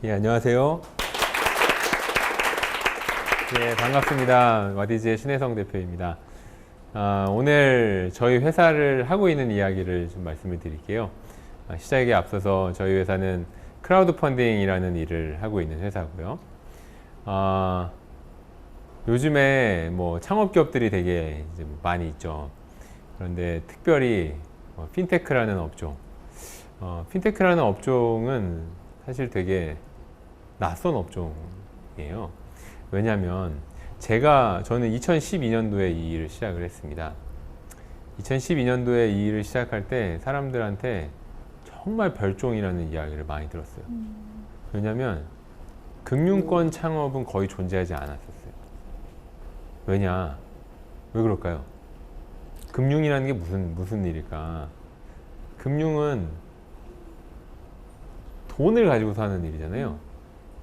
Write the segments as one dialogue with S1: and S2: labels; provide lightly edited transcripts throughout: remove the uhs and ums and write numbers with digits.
S1: 예, 안녕하세요. 예, 반갑습니다. 와디즈의 신혜성 대표입니다. 오늘 저희 회사를 하고 있는 이야기를 좀 말씀을 드릴게요. 시작에 앞서서 저희 회사는 크라우드 펀딩이라는 일을 하고 있는 회사고요. 요즘에 뭐 창업기업들이 되게 이제 많이 있죠. 그런데 특별히 핀테크라는 업종, 핀테크라는 업종은 사실 되게 낯선 업종이에요. 왜냐하면 저는 2012년도에 이 일을 시작을 했습니다. 2012년도에 이 일을 시작할 때 사람들한테 정말 별종이라는 이야기를 많이 들었어요. 왜냐하면 금융권 창업은 거의 존재하지 않았었어요. 왜냐? 왜 그럴까요? 금융이라는 게 무슨 일일까? 금융은 돈을 가지고 사는 일이잖아요.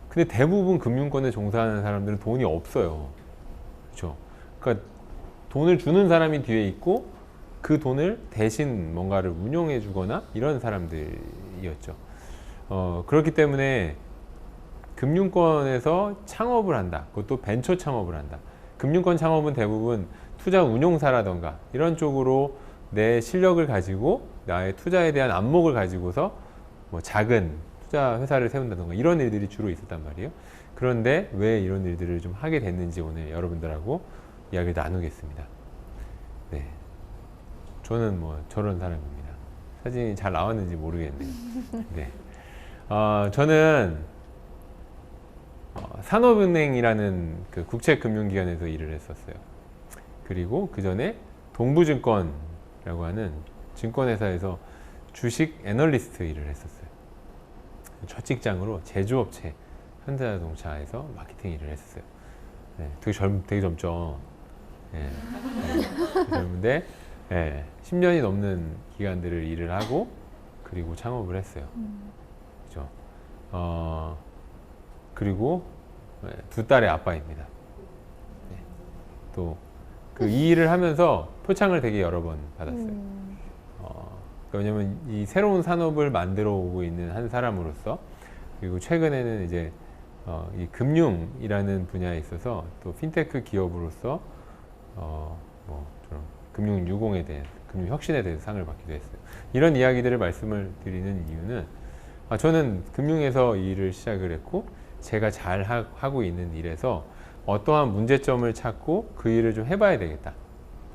S1: 근데 대부분 금융권에 종사하는 사람들은 돈이 없어요. 그렇죠? 그러니까 돈을 주는 사람이 뒤에 있고 그 돈을 대신 뭔가를 운용해 주거나 이런 사람들이었죠. 그렇기 때문에 금융권에서 창업을 한다. 그것도 벤처 창업을 한다. 금융권 창업은 대부분 투자 운용사라던가 이런 쪽으로 내 실력을 가지고 나의 투자에 대한 안목을 가지고서 뭐 작은 투자 회사를 세운다던가 이런 일들이 주로 있었단 말이에요. 그런데 왜 이런 일들을 좀 하게 됐는지 오늘 여러분들하고 이야기를 나누겠습니다. 네, 저는 뭐 저런 사람입니다. 사진이 잘 나왔는지 모르겠네요. 네, 저는 산업은행이라는 그 국책금융기관에서 일을 했었어요. 그리고 그 전에 동부증권이라고 하는 증권회사에서 주식 애널리스트 일을 했었어요. 첫 직장으로 제조업체 현대자동차에서 마케팅 일을 했었어요. 네, 되게 젊죠. 네, 젊은데 10년이 넘는 기간들을 일을 하고 그리고 창업을 했어요. 그죠? 그리고 두 딸의 아빠입니다. 네, 또 그 이 일을 하면서 표창을 되게 여러 번 받았어요. 왜냐면 이 새로운 산업을 만들어 오고 있는 한 사람으로서, 그리고 최근에는 이제 이 금융이라는 분야에 있어서 또 핀테크 기업으로서 좀 금융 유공에 대한, 금융 혁신에 대해서 상을 받기도 했어요. 이런 이야기들을 말씀을 드리는 이유는 저는 금융에서 이 일을 시작을 했고 제가 잘 하고 있는 일에서 어떠한 문제점을 찾고 그 일을 좀 해봐야 되겠다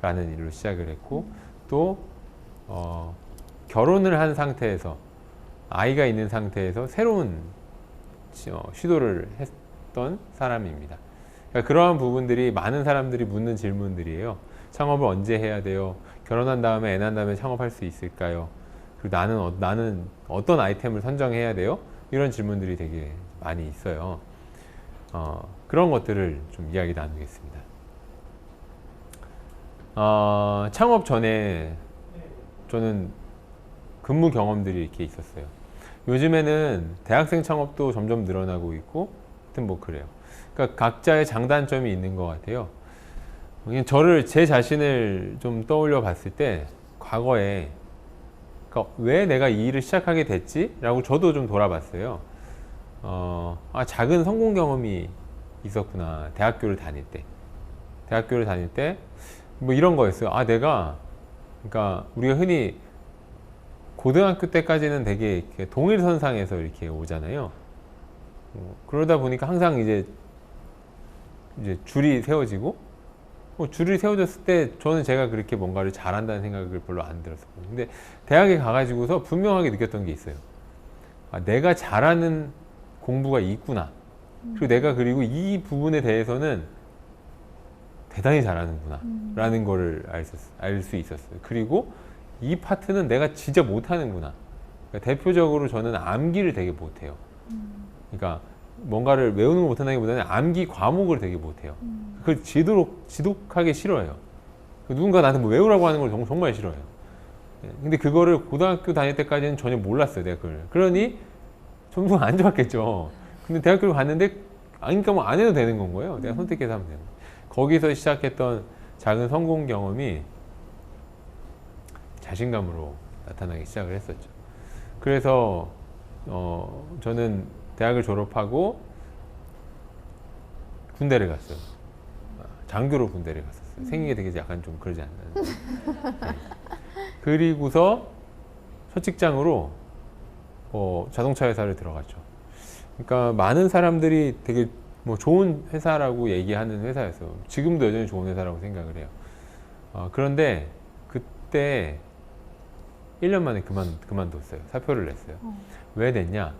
S1: 라는 일로 시작을 했고, 또 결혼을 한 상태에서 아이가 있는 상태에서 새로운 시도를 했던 사람입니다. 그러니까 그러한 부분들이 많은 사람들이 묻는 질문들이에요. 창업을 언제 해야 돼요? 결혼한 다음에 애 낳은 다음에 창업할 수 있을까요? 그리고 나는 어떤 아이템을 선정해야 돼요? 이런 질문들이 되게 많이 있어요. 그런 것들을 좀 이야기 나누겠습니다. 창업 전에 저는 근무 경험들이 이렇게 있었어요. 요즘에는 대학생 창업도 점점 늘어나고 있고, 하여튼 뭐 그래요. 그러니까 각자의 장단점이 있는 것 같아요. 제 자신을 좀 떠올려 봤을 때, 과거에, 그러니까 왜 내가 이 일을 시작하게 됐지? 라고 저도 좀 돌아봤어요. 작은 성공 경험이 있었구나. 대학교를 다닐 때, 뭐 이런 거였어요. 그러니까 우리가 흔히 고등학교 때까지는 되게 이렇게 동일선상에서 이렇게 오잖아요. 그러다 보니까 항상 이제 줄이 세워지고, 줄이 세워졌을 때 저는 제가 그렇게 뭔가를 잘한다는 생각을 별로 안 들었어요. 근데 대학에 가가지고서 분명하게 느꼈던 게 있어요. 내가 잘하는 공부가 있구나. 그리고 이 부분에 대해서는 대단히 잘하는구나 라는 거를 알 수 있었어요. 그리고 이 파트는 내가 진짜 못하는구나. 그러니까 대표적으로 저는 암기를 되게 못해요. 그러니까 뭔가를 외우는 걸 못한다기보다는 암기 과목을 되게 못해요. 그걸 지독하게 싫어해요. 누군가 나한테 뭐 외우라고 하는 걸 정말 싫어해요. 근데 그거를 고등학교 다닐 때까지는 전혀 몰랐어요, 내가 그걸. 그러니 점수가 안 좋았겠죠. 근데 대학교를 갔는데 아니까 뭐 안 해도 되는 건 거예요. 내가 선택해서 하면 되는 거예요. 거기서 시작했던 작은 성공 경험이 자신감으로 나타나기 시작을 했었죠. 그래서 저는 대학을 졸업하고 군대를 갔어요. 장교로 군대를 갔었어요. 생긴 게 되게 약간 좀 그러지 않나요? 네. 그리고서 첫 직장으로 자동차 회사를 들어갔죠. 그러니까 많은 사람들이 되게 뭐 좋은 회사라고 얘기하는 회사였어요. 지금도 여전히 좋은 회사라고 생각을 해요. 그런데 그때 1년 만에 그만뒀어요. 사표를 냈어요. 왜 냈냐?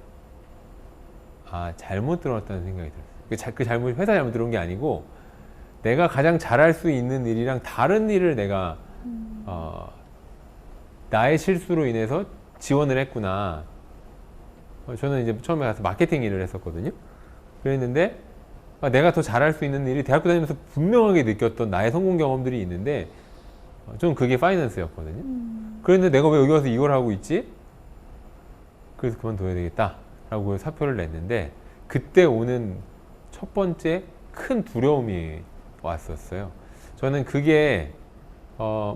S1: 잘못 들어왔다는 생각이 들었어요. 그 잘못, 회사 잘못 들어온 게 아니고 내가 가장 잘할 수 있는 일이랑 다른 일을 내가 나의 실수로 인해서 지원을 했구나. 저는 이제 처음에 가서 마케팅 일을 했었거든요. 그랬는데 내가 더 잘할 수 있는 일이 대학교 다니면서 분명하게 느꼈던 나의 성공 경험들이 있는데 저는 그게 파이낸스였거든요. 그런데 내가 왜 여기 와서 이걸 하고 있지? 그래서 그만둬야 되겠다 라고 사표를 냈는데 그때 오는 첫 번째 큰 두려움이 왔었어요. 저는 그게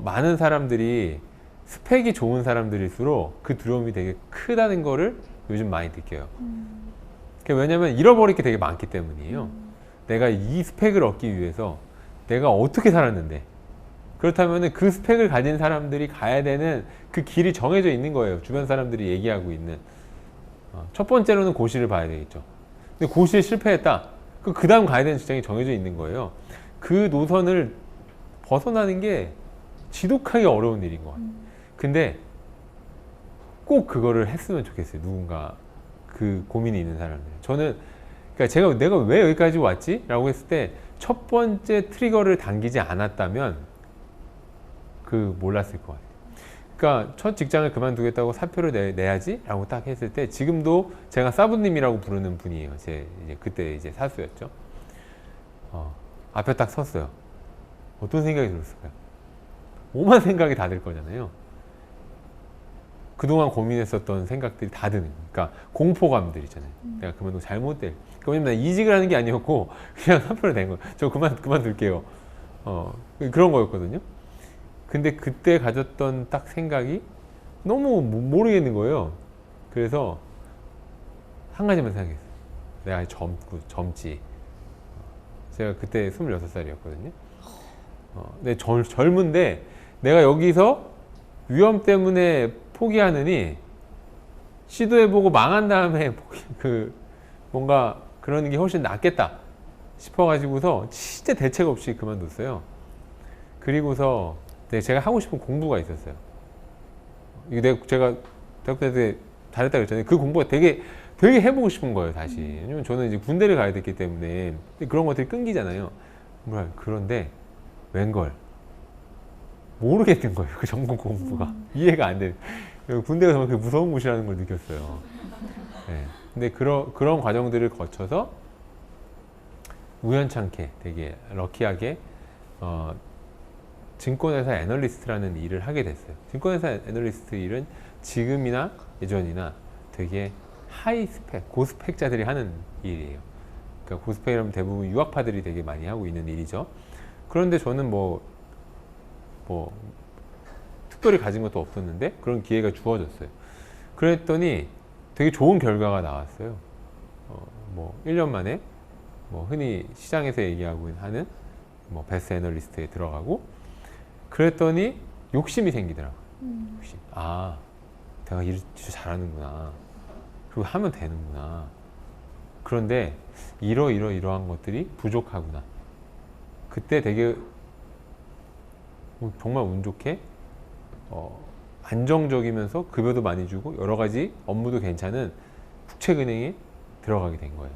S1: 많은 사람들이 스펙이 좋은 사람들일수록 그 두려움이 되게 크다는 거를 요즘 많이 느껴요. 왜냐면 잃어버릴 게 되게 많기 때문이에요. 내가 이 스펙을 얻기 위해서 내가 어떻게 살았는데, 그렇다면 그 스펙을 가진 사람들이 가야 되는 그 길이 정해져 있는 거예요. 주변 사람들이 얘기하고 있는. 첫 번째로는 고시를 봐야 되겠죠. 근데 고시에 실패했다. 그 다음 가야 되는 직장이 정해져 있는 거예요. 그 노선을 벗어나는 게 지독하게 어려운 일인 것 같아요. 근데 꼭 그거를 했으면 좋겠어요. 누군가 그 고민이 있는 사람들. 저는 그러니까 내가 왜 여기까지 왔지? 라고 했을 때 첫 번째 트리거를 당기지 않았다면 몰랐을 것 같아요. 그러니까 첫 직장을 그만두겠다고 사표를 내야지? 라고 딱 했을 때 지금도 제가 사부님이라고 부르는 분이에요. 그때 이제 사수였죠. 앞에 딱 섰어요. 어떤 생각이 들었을까요? 오만 생각이 다 들 거잖아요. 그동안 고민했었던 생각들이 다 드는 거예요. 그러니까 공포감들 있잖아요. 내가 그만두고 잘못될. 왜냐면 이직을 하는 게 아니었고 그냥 사표를 낸 거예요. 저 그만둘게요. 그런 거였거든요. 근데 그때 가졌던 딱 생각이 너무 모르겠는 거예요. 그래서 한 가지만 생각했어요. 내가 아직 젊지. 제가 그때 26살이었거든요. 근데 젊은데 내가 여기서 위험 때문에 포기하느니 시도해보고 망한 다음에 뭔가 그러는 게 훨씬 낫겠다 싶어가지고서 진짜 대책 없이 그만뒀어요. 그리고서 제가 하고 싶은 공부가 있었어요. 제가 대학교 때 잘했다 그랬잖아요. 그 공부가 되게 해보고 싶은 거예요, 다시. 왜냐면 저는 이제 군대를 가야 됐기 때문에 그런 것들이 끊기잖아요. 그런데 웬걸 모르겠는 거예요. 그 전공 공부가 이해가 안 돼. 군대가 정말 그 무서운 곳이라는 걸 느꼈어요. 네. 근데 그런 과정들을 거쳐서 우연찮게 되게 럭키하게 증권회사 애널리스트라는 일을 하게 됐어요. 증권회사 애널리스트 일은 지금이나 예전이나 되게 하이 스펙, 고스펙자들이 하는 일이에요. 그러니까 고스펙이라면 대부분 유학파들이 되게 많이 하고 있는 일이죠. 그런데 저는 뭐 특별히 가진 것도 없었는데 그런 기회가 주어졌어요. 그랬더니 되게 좋은 결과가 나왔어요. 1년 만에 흔히 시장에서 얘기하고 하는 베스트 애널리스트에 들어가고, 그랬더니 욕심이 생기더라고요. 욕심. 내가 일 진짜 잘하는구나. 그리고 하면 되는구나. 그런데 이러한 것들이 부족하구나. 그때 되게 정말 운 좋게 안정적이면서 급여도 많이 주고 여러 가지 업무도 괜찮은 국책은행에 들어가게 된 거예요.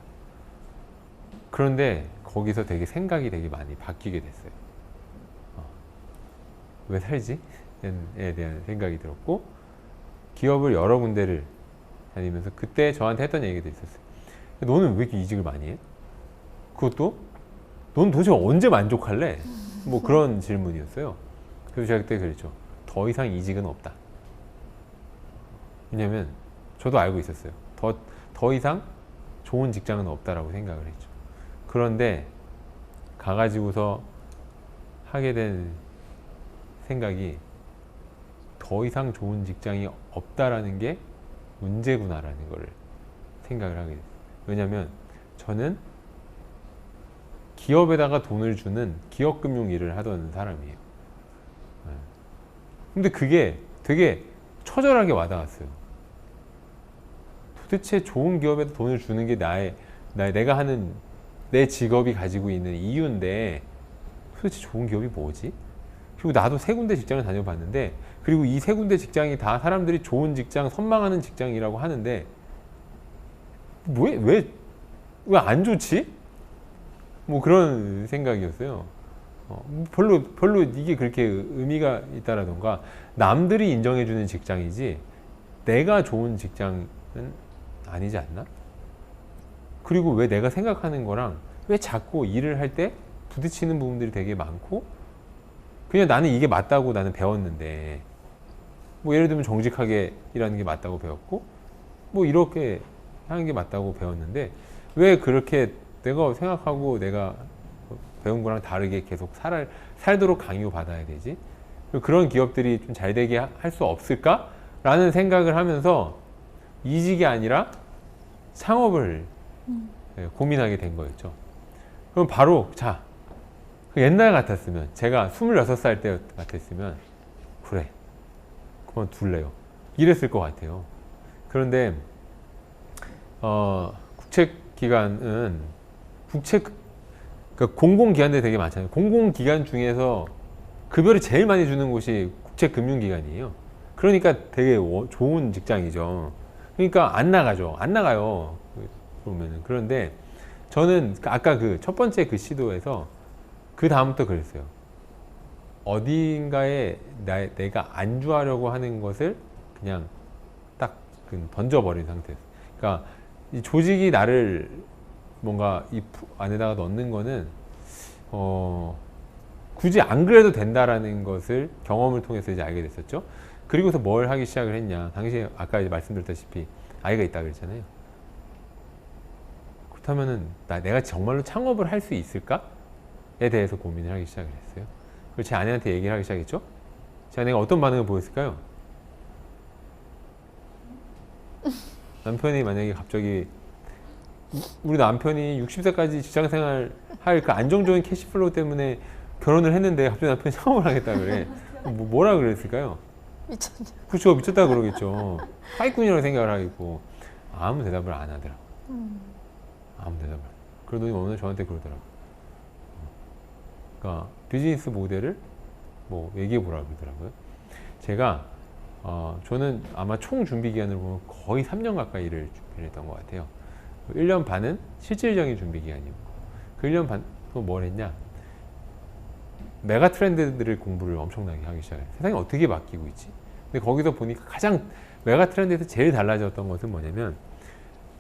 S1: 그런데 거기서 되게 생각이 되게 많이 바뀌게 됐어요. 왜 살지? 에 대한 생각이 들었고, 기업을 여러 군데를 다니면서 그때 저한테 했던 얘기도 있었어요. 너는 왜 이렇게 이직을 많이 해? 그것도 넌 도대체 언제 만족할래? 그런 질문이었어요. 그래서 제가 그때 그랬죠. 더 이상 이직은 없다. 왜냐면 저도 알고 있었어요. 더 이상 좋은 직장은 없다라고 생각을 했죠. 그런데 가가지고서 하게 된 생각이 더 이상 좋은 직장이 없다라는 게 문제구나라는 거를 생각을 하게 됐어요. 왜냐면 저는 기업에다가 돈을 주는 기업금융 일을 하던 사람이에요. 네. 근데 그게 되게 처절하게 와닿았어요. 도대체 좋은 기업에다 돈을 주는 게 내가 하는 내 직업이 가지고 있는 이유인데 도대체 좋은 기업이 뭐지? 그리고 나도 세 군데 직장을 다녀봤는데 그리고 이 세 군데 직장이 다 사람들이 좋은 직장, 선망하는 직장이라고 하는데 왜 안 좋지? 뭐 그런 생각이었어요. 별로 이게 그렇게 의미가 있다라던가 남들이 인정해주는 직장이지 내가 좋은 직장은 아니지 않나? 그리고 왜 내가 생각하는 거랑 왜 자꾸 일을 할 때 부딪히는 부분들이 되게 많고 그냥 나는 이게 맞다고 나는 배웠는데 뭐 예를 들면 정직하게 일하는 게 맞다고 배웠고 뭐 이렇게 하는 게 맞다고 배웠는데 왜 그렇게 내가 생각하고 내가 배운 거랑 다르게 계속 살도록 강요받아야 되지? 그런 기업들이 좀 잘 되게 할 수 없을까? 라는 생각을 하면서 이직이 아니라 창업을 고민하게 된 거였죠. 그럼 바로 자 옛날 같았으면 제가 26살 때 같았으면 그래 그만둘래요 이랬을 것 같아요. 그런데 국책기관은 그러니까 공공기관들이 되게 많잖아요. 공공기관 중에서 급여를 제일 많이 주는 곳이 국책금융기관이에요. 그러니까 되게 좋은 직장이죠. 그러니까 안 나가요. 보면은. 그런데 저는 아까 그 첫 번째 그 시도에서 그 다음부터 그랬어요. 어딘가에 내가 안주하려고 하는 것을 그냥 딱 던져버린 상태였어요. 그러니까 이 조직이 나를 뭔가 이 안에다가 넣는 거는 굳이 안 그래도 된다라는 것을 경험을 통해서 이제 알게 됐었죠. 그리고서 뭘 하기 시작을 했냐. 당시에 아까 이제 말씀드렸다시피 아이가 있다 그랬잖아요. 그렇다면은 내가 정말로 창업을 할 수 있을까?에 대해서 고민을 하기 시작을 했어요. 그리고 제 아내한테 얘기를 하기 시작했죠. 제 아내가 어떤 반응을 보였을까요? 남편이 만약에 갑자기 우리 남편이 60세까지 직장생활 할 그 안정적인 캐시플로우 때문에 결혼을 했는데 갑자기 남편이 창업을 하겠다 그래. 뭐라 그랬을까요?
S2: 미쳤냐?
S1: 그렇죠. 미쳤다 그러겠죠. 사기꾼이라고 생각을 하겠고 아무 대답을 안 하더라고. 아무 대답을. 그러더니 어느 날 저한테 그러더라고. 그러니까 비즈니스 모델을 뭐 얘기해 보라고 그러더라고요. 제가 저는 아마 총 준비 기간을 보면 거의 3년 가까이 일을 준비를 했던 것 같아요. 1년 반은 실질적인 준비 기간이고 그 1년 반 또 뭘 했냐? 메가 트렌드들을 공부를 엄청나게 하기 시작해요. 세상이 어떻게 바뀌고 있지? 근데 거기서 보니까 가장 메가 트렌드에서 제일 달라졌던 것은 뭐냐면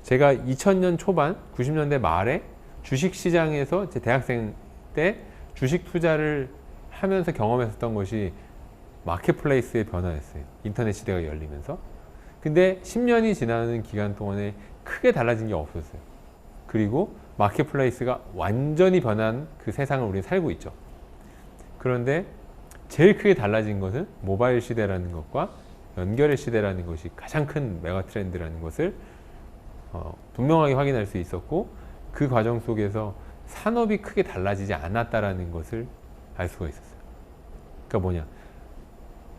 S1: 제가 2000년 초반, 90년대 말에 주식시장에서 제 대학생 때 주식 투자를 하면서 경험했었던 것이 마켓플레이스의 변화였어요. 인터넷 시대가 열리면서. 근데 10년이 지나는 기간 동안에 크게 달라진 게 없었어요. 그리고 마켓플레이스가 완전히 변한 그 세상을 우리는 살고 있죠. 그런데 제일 크게 달라진 것은 모바일 시대라는 것과 연결의 시대라는 것이 가장 큰 메가 트렌드라는 것을 분명하게 확인할 수 있었고 그 과정 속에서 산업이 크게 달라지지 않았다라는 것을 알 수가 있었어요. 그러니까 뭐냐?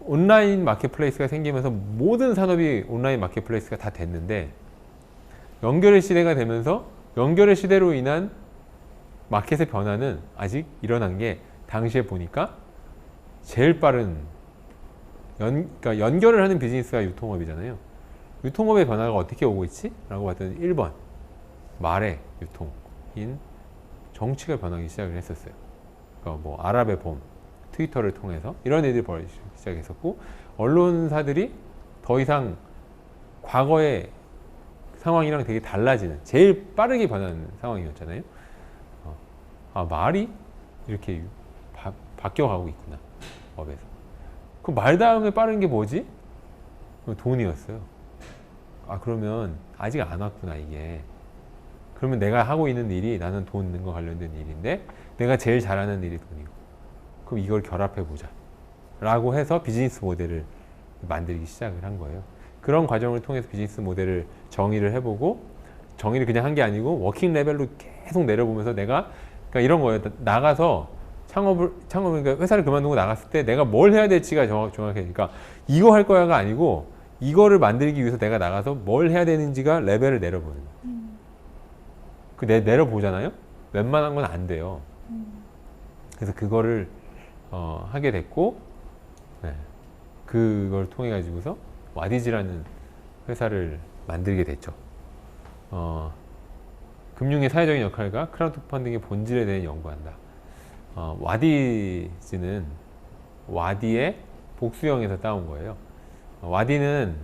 S1: 온라인 마켓플레이스가 생기면서 모든 산업이 온라인 마켓플레이스가 다 됐는데 연결의 시대가 되면서 연결의 시대로 인한 마켓의 변화는 아직 일어난 게 당시에 보니까 제일 빠른 그러니까 연결을 하는 비즈니스가 유통업이잖아요. 유통업의 변화가 어떻게 오고 있지? 라고 봤더니 1번 말의 유통인 정치가 변하기 시작을 했었어요. 그러니까 뭐 아랍의 봄, 트위터를 통해서 이런 일들이 벌어지기 시작했었고 언론사들이 더 이상 과거의 상황이랑 되게 달라지는 제일 빠르게 변하는 상황이었잖아요. 말이 이렇게 바뀌어가고 있구나 업에서. 그 말 다음에 빠른 게 뭐지? 돈이었어요. 그러면 아직 안 왔구나 이게. 그러면 내가 하고 있는 일이 나는 돈 있는 거 관련된 일인데 내가 제일 잘하는 일이 돈이고 그럼 이걸 결합해 보자 라고 해서 비즈니스 모델을 만들기 시작을 한 거예요. 그런 과정을 통해서 비즈니스 모델을 정의를 해보고 정의를 그냥 한 게 아니고 워킹 레벨로 계속 내려보면서 내가 그러니까 이런 거예요. 나가서 그러니까 회사를 그만두고 나갔을 때 내가 뭘 해야 될지가 정확해. 그러니까 이거 할 거야가 아니고 이거를 만들기 위해서 내가 나가서 뭘 해야 되는지가 레벨을 내려보는 거예요. 내려보잖아요. 웬만한 건 안 돼요. 그래서 그거를 하게 됐고, 네. 그걸 통해 가지고서 와디즈라는 회사를 만들게 됐죠. 금융의 사회적인 역할과 크라우드 펀딩의 본질에 대해 연구한다. 와디즈는 와디의 복수형에서 따온 거예요. 와디는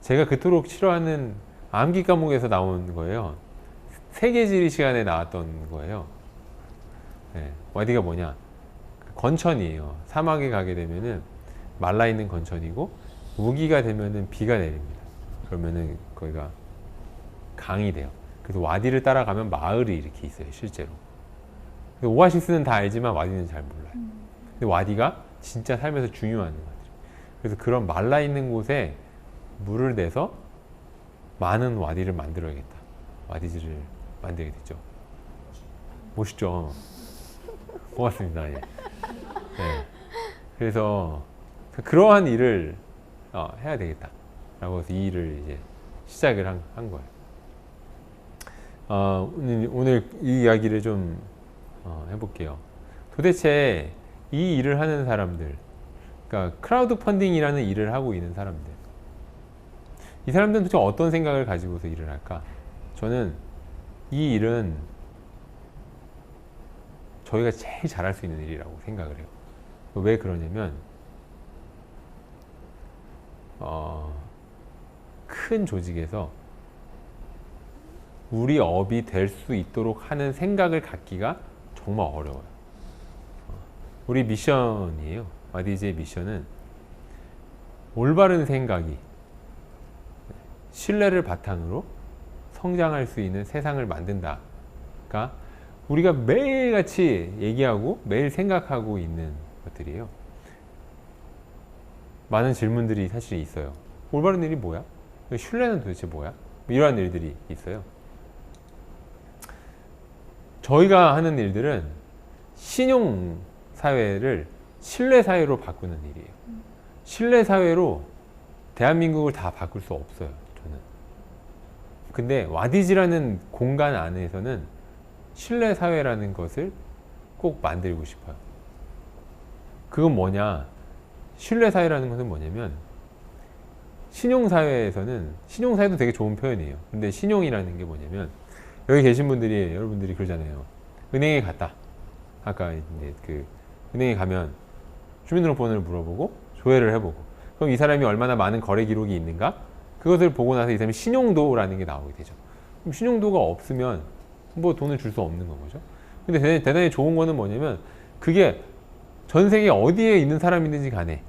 S1: 제가 그토록 싫어하는 암기 과목에서 나온 거예요. 세계지리 시간에 나왔던 거예요. 네, 와디가 뭐냐? 건천이에요. 사막에 가게 되면은 말라있는 건천이고 우기가 되면은 비가 내립니다. 그러면은 거기가 강이 돼요. 그래서 와디를 따라가면 마을이 이렇게 있어요, 실제로. 오아시스는 다 알지만 와디는 잘 몰라요. 근데 와디가 진짜 삶에서 중요한 것들. 그래서 그런 말라있는 곳에 물을 내서 많은 와디를 만들어야겠다. 와디즈를 만들게 됐죠. 멋있죠? 고맙습니다. 예. 네. 그래서 그러한 일을 해야 되겠다. 라고 해서 이 일을 이제 시작을 한 거예요. 오늘 이 이야기를 좀 해볼게요. 도대체 이 일을 하는 사람들, 그러니까 크라우드 펀딩이라는 일을 하고 있는 사람들, 이 사람들은 도대체 어떤 생각을 가지고서 일을 할까? 저는 이 일은 저희가 제일 잘할 수 있는 일이라고 생각을 해요. 왜 그러냐면 큰 조직에서 우리 업이 될 수 있도록 하는 생각을 갖기가 정말 어려워요. 우리 미션이에요. 와디즈의 미션은 올바른 생각이 신뢰를 바탕으로 성장할 수 있는 세상을 만든다. 그러니까 우리가 매일같이 얘기하고 매일 생각하고 있는 것들이에요. 많은 질문들이 사실 있어요. 올바른 일이 뭐야? 신뢰는 도대체 뭐야? 이러한 일들이 있어요. 저희가 하는 일들은 신용사회를 신뢰사회로 바꾸는 일이에요. 신뢰사회로 대한민국을 다 바꿀 수 없어요, 저는. 근데 와디즈라는 공간 안에서는 신뢰사회라는 것을 꼭 만들고 싶어요. 그건 뭐냐? 신뢰사회라는 것은 뭐냐면 신용사회에서는 신용사회도 되게 좋은 표현이에요. 근데 신용이라는 게 뭐냐면 여기 계신 분들이 여러분들이 그러잖아요. 은행에 갔다. 아까 이제 그 은행에 가면 주민등록번호를 물어보고 조회를 해보고 그럼 이 사람이 얼마나 많은 거래 기록이 있는가? 그것을 보고 나서 이 사람이 신용도라는 게 나오게 되죠. 그럼 신용도가 없으면 뭐 돈을 줄 수 없는 거죠. 근데 대단히 좋은 거는 뭐냐면 그게 전 세계 어디에 있는 사람이든지 간에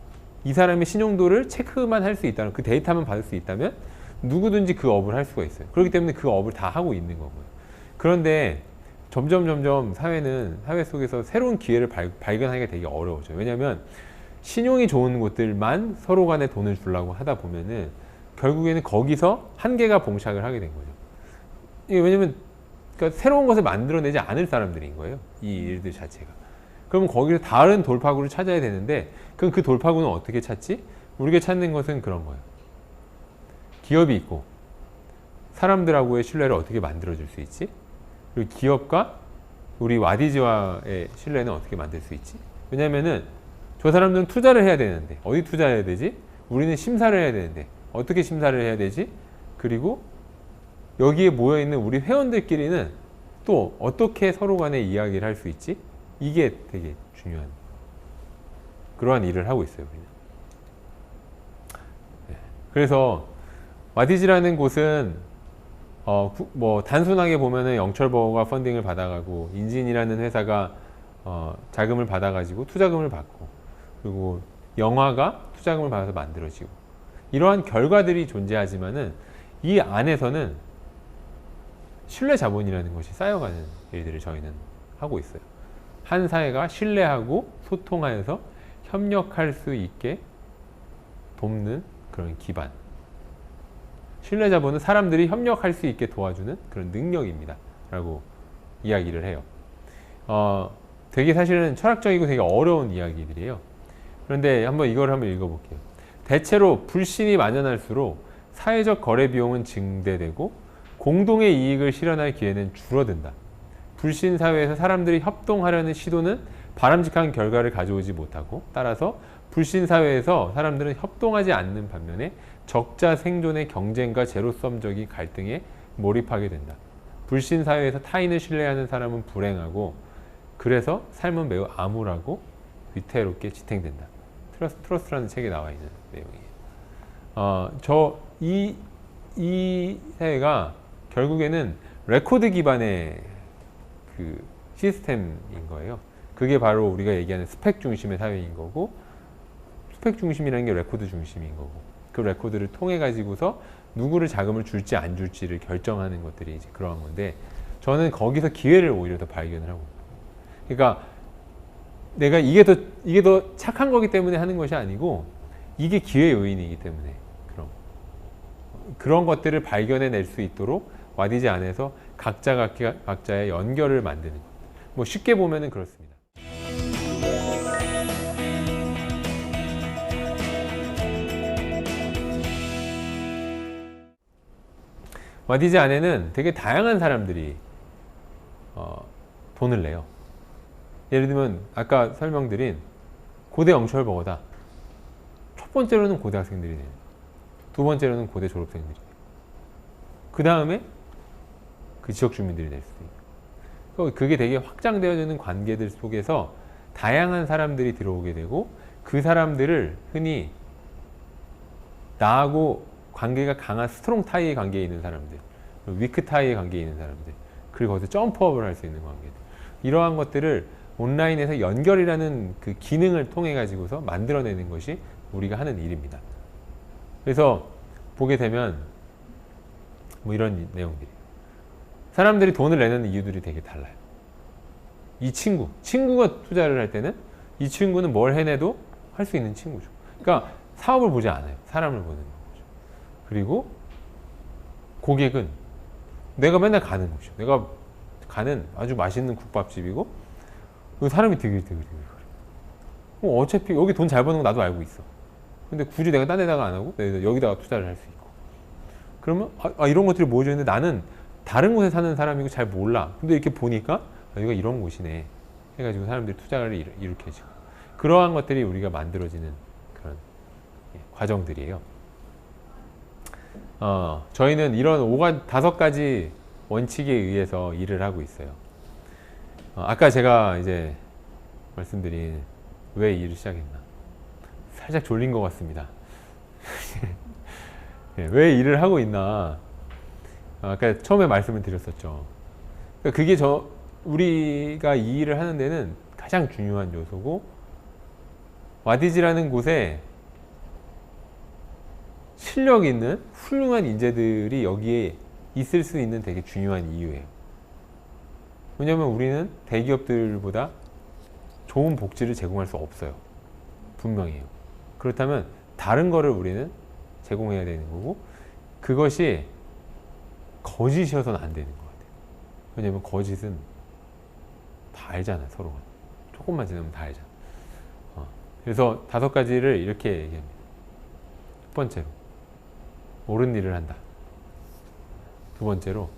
S1: 이 사람의 신용도를 체크만 할 수 있다면 그 데이터만 받을 수 있다면 누구든지 그 업을 할 수가 있어요. 그렇기 때문에 그 업을 다 하고 있는 거고요. 그런데 점점 사회 속에서 새로운 기회를 발견하기가 되게 어려워져요. 왜냐하면 신용이 좋은 곳들만 서로 간에 돈을 주려고 하다 보면은 결국에는 거기서 한계가 봉착을 하게 된 거죠. 이게 왜냐면 그러니까 새로운 것을 만들어내지 않을 사람들인 거예요. 이 일들 자체가. 그러면 거기서 다른 돌파구를 찾아야 되는데 그럼 그 돌파구는 어떻게 찾지? 우리가 찾는 것은 그런 거예요. 기업이 있고 사람들하고의 신뢰를 어떻게 만들어줄 수 있지? 그리고 기업과 우리 와디즈와의 신뢰는 어떻게 만들 수 있지? 왜냐면은 저 사람들은 투자를 해야 되는데 어디 투자해야 되지? 우리는 심사를 해야 되는데 어떻게 심사를 해야 되지? 그리고 여기에 모여있는 우리 회원들끼리는 또 어떻게 서로 간에 이야기를 할 수 있지? 이게 되게 중요한 그러한 일을 하고 있어요. 그냥. 네. 그래서 와디즈라는 곳은 뭐 단순하게 보면은 영철버거가 펀딩을 받아가고 인진이라는 회사가 자금을 받아가지고 투자금을 받고 그리고 영화가 투자금을 받아서 만들어지고 이러한 결과들이 존재하지만은 이 안에서는 신뢰 자본이라는 것이 쌓여가는 일들을 저희는 하고 있어요. 한 사회가 신뢰하고 소통하여서 협력할 수 있게 돕는 그런 기반. 신뢰자본은 사람들이 협력할 수 있게 도와주는 그런 능력입니다. 라고 이야기를 해요. 되게 사실은 철학적이고 되게 어려운 이야기들이에요. 그런데 이걸 한번 읽어볼게요. 대체로 불신이 만연할수록 사회적 거래 비용은 증대되고 공동의 이익을 실현할 기회는 줄어든다. 불신 사회에서 사람들이 협동하려는 시도는 바람직한 결과를 가져오지 못하고, 따라서 불신 사회에서 사람들은 협동하지 않는 반면에 적자 생존의 경쟁과 제로섬적인 갈등에 몰입하게 된다. 불신 사회에서 타인을 신뢰하는 사람은 불행하고, 그래서 삶은 매우 암울하고 위태롭게 지탱된다. 트러스트라는 책에 나와 있는 내용이에요. 이 사회가 결국에는 레코드 기반의 그 시스템인 거예요. 그게 바로 우리가 얘기하는 스펙 중심의 사회인 거고, 스펙 중심이라는 게 레코드 중심인 거고, 그 레코드를 통해 가지고서 누구를 자금을 줄지 안 줄지를 결정하는 것들이 이제 그러한 건데, 저는 거기서 기회를 오히려 더 발견을 하고, 그러니까 내가 이게 더 착한 거기 때문에 하는 것이 아니고, 이게 기회의 요인이기 때문에 그런 것들을 발견해낼 수 있도록 와디즈 안에서 각자의 연결을 만드는 것. 뭐 쉽게 보면은 그렇습니다. 와디즈 안에는 되게 다양한 사람들이 돈을 내요. 예를 들면 아까 설명드린 고대 영철버거다. 첫 번째로는 고대학생들이 내요. 두 번째로는 고대 졸업생들이 내요. 그 다음에 그 지역 주민들이 낼 수도 있고, 그게 되게 확장되어지는 관계들 속에서 다양한 사람들이 들어오게 되고, 그 사람들을 흔히 나하고 관계가 강한 스트롱 타이의 관계에 있는 사람들, 위크 타이의 관계에 있는 사람들, 그리고 거기서 점프업을 할 수 있는 관계들, 이러한 것들을 온라인에서 연결이라는 그 기능을 통해 가지고서 만들어내는 것이 우리가 하는 일입니다. 그래서 보게 되면 뭐 이런 내용들이, 사람들이 돈을 내는 이유들이 되게 달라요. 이 친구가 투자를 할 때는 이 친구는 뭘 해내도 할 수 있는 친구죠. 그러니까 사업을 보지 않아요. 사람을 보는 거죠. 그리고 고객은 내가 맨날 가는 곳이죠. 내가 가는 아주 맛있는 국밥집이고, 그 사람이 되게 그래. 어차피 여기 돈 잘 버는 거 나도 알고 있어. 근데 굳이 내가 딴 데다가 안 하고 여기다가 투자를 할 수 있고, 그러면 이런 것들이 모여져 있는데 나는 다른 곳에 사는 사람이고 잘 몰라. 근데 이렇게 보니까 여기가 이런 곳이네 해가지고 사람들이 투자를 일으켜지고, 그러한 것들이 우리가 만들어지는 그런 과정들이에요. 저희는 이런 5가지 원칙에 의해서 일을 하고 있어요. 아까 제가 이제 말씀드린 왜 일을 시작했나, 살짝 졸린 것 같습니다. 왜 일을 하고 있나, 아까 처음에 말씀을 드렸었죠. 그게 우리가 이 일을 하는 데는 가장 중요한 요소고, 와디즈라는 곳에 실력 있는 훌륭한 인재들이 여기에 있을 수 있는 되게 중요한 이유예요. 왜냐하면 우리는 대기업들보다 좋은 복지를 제공할 수 없어요. 분명해요. 그렇다면 다른 거를 우리는 제공해야 되는 거고, 그것이 거짓이어서는 안 되는 것 같아요. 왜냐하면 거짓은 다 알잖아요. 서로가 조금만 지나면 다 알잖아. 그래서 5가지를 이렇게 얘기합니다. 첫 번째로, 옳은 일을 한다. 두 번째로,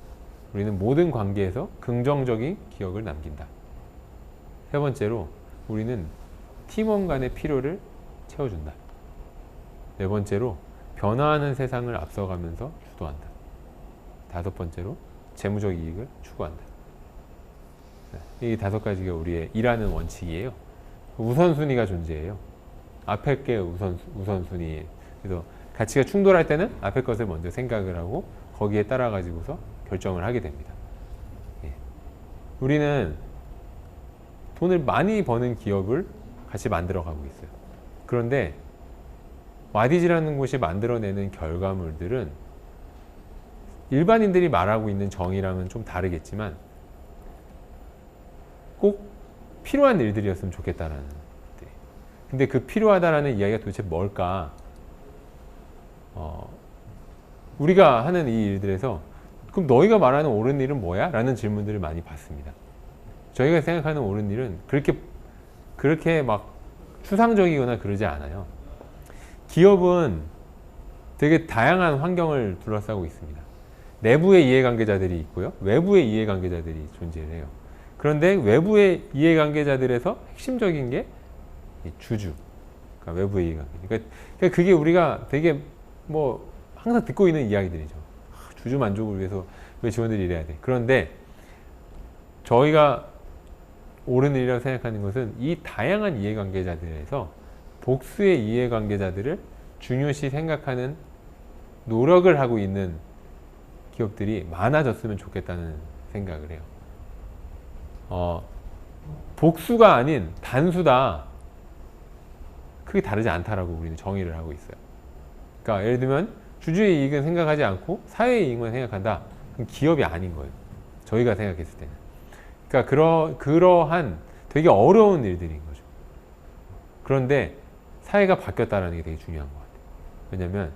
S1: 우리는 모든 관계에서 긍정적인 기억을 남긴다. 세 번째로, 우리는 팀원 간의 필요를 채워준다. 네 번째로, 변화하는 세상을 앞서가면서 주도한다. 5번째로, 재무적 이익을 추구한다. 이 5가지가 우리의 일하는 원칙이에요. 우선순위가 존재해요. 앞에 게 우선순위예요. 그래서 가치가 충돌할 때는 앞에 것을 먼저 생각을 하고 거기에 따라 가지고서 결정을 하게 됩니다. 우리는 돈을 많이 버는 기업을 같이 만들어 가고 있어요. 그런데 와디즈라는 곳이 만들어내는 결과물들은 일반인들이 말하고 있는 정의랑은 좀 다르겠지만 꼭 필요한 일들이었으면 좋겠다라는 것들이. 근데 그 필요하다라는 이야기가 도대체 뭘까? 우리가 하는 이 일들에서 그럼 너희가 말하는 옳은 일은 뭐야? 라는 질문들을 많이 받습니다. 저희가 생각하는 옳은 일은 그렇게 막 추상적이거나 그러지 않아요. 기업은 되게 다양한 환경을 둘러싸고 있습니다. 내부의 이해관계자들이 있고요. 외부의 이해관계자들이 존재해요. 그런데 외부의 이해관계자들에서 핵심적인 게 주주. 그러니까 외부의 이해관계. 그러니까 그게 우리가 되게 뭐 항상 듣고 있는 이야기들이죠. 주주 만족을 위해서 왜 직원들이 일해야 돼. 그런데 저희가 옳은 일이라고 생각하는 것은 이 다양한 이해관계자들에서 복수의 이해관계자들을 중요시 생각하는 노력을 하고 있는 기업들이 많아졌으면 좋겠다는 생각을 해요. 복수가 아닌 단수다. 크게 다르지 않다라고 우리는 정의를 하고 있어요. 그러니까 예를 들면 주주의 이익은 생각하지 않고 사회의 이익만 생각한다. 그럼 기업이 아닌 거예요. 저희가 생각했을 때는. 그러니까 그러한 되게 어려운 일들인 거죠. 그런데 사회가 바뀌었다는 게 되게 중요한 것 같아요. 왜냐하면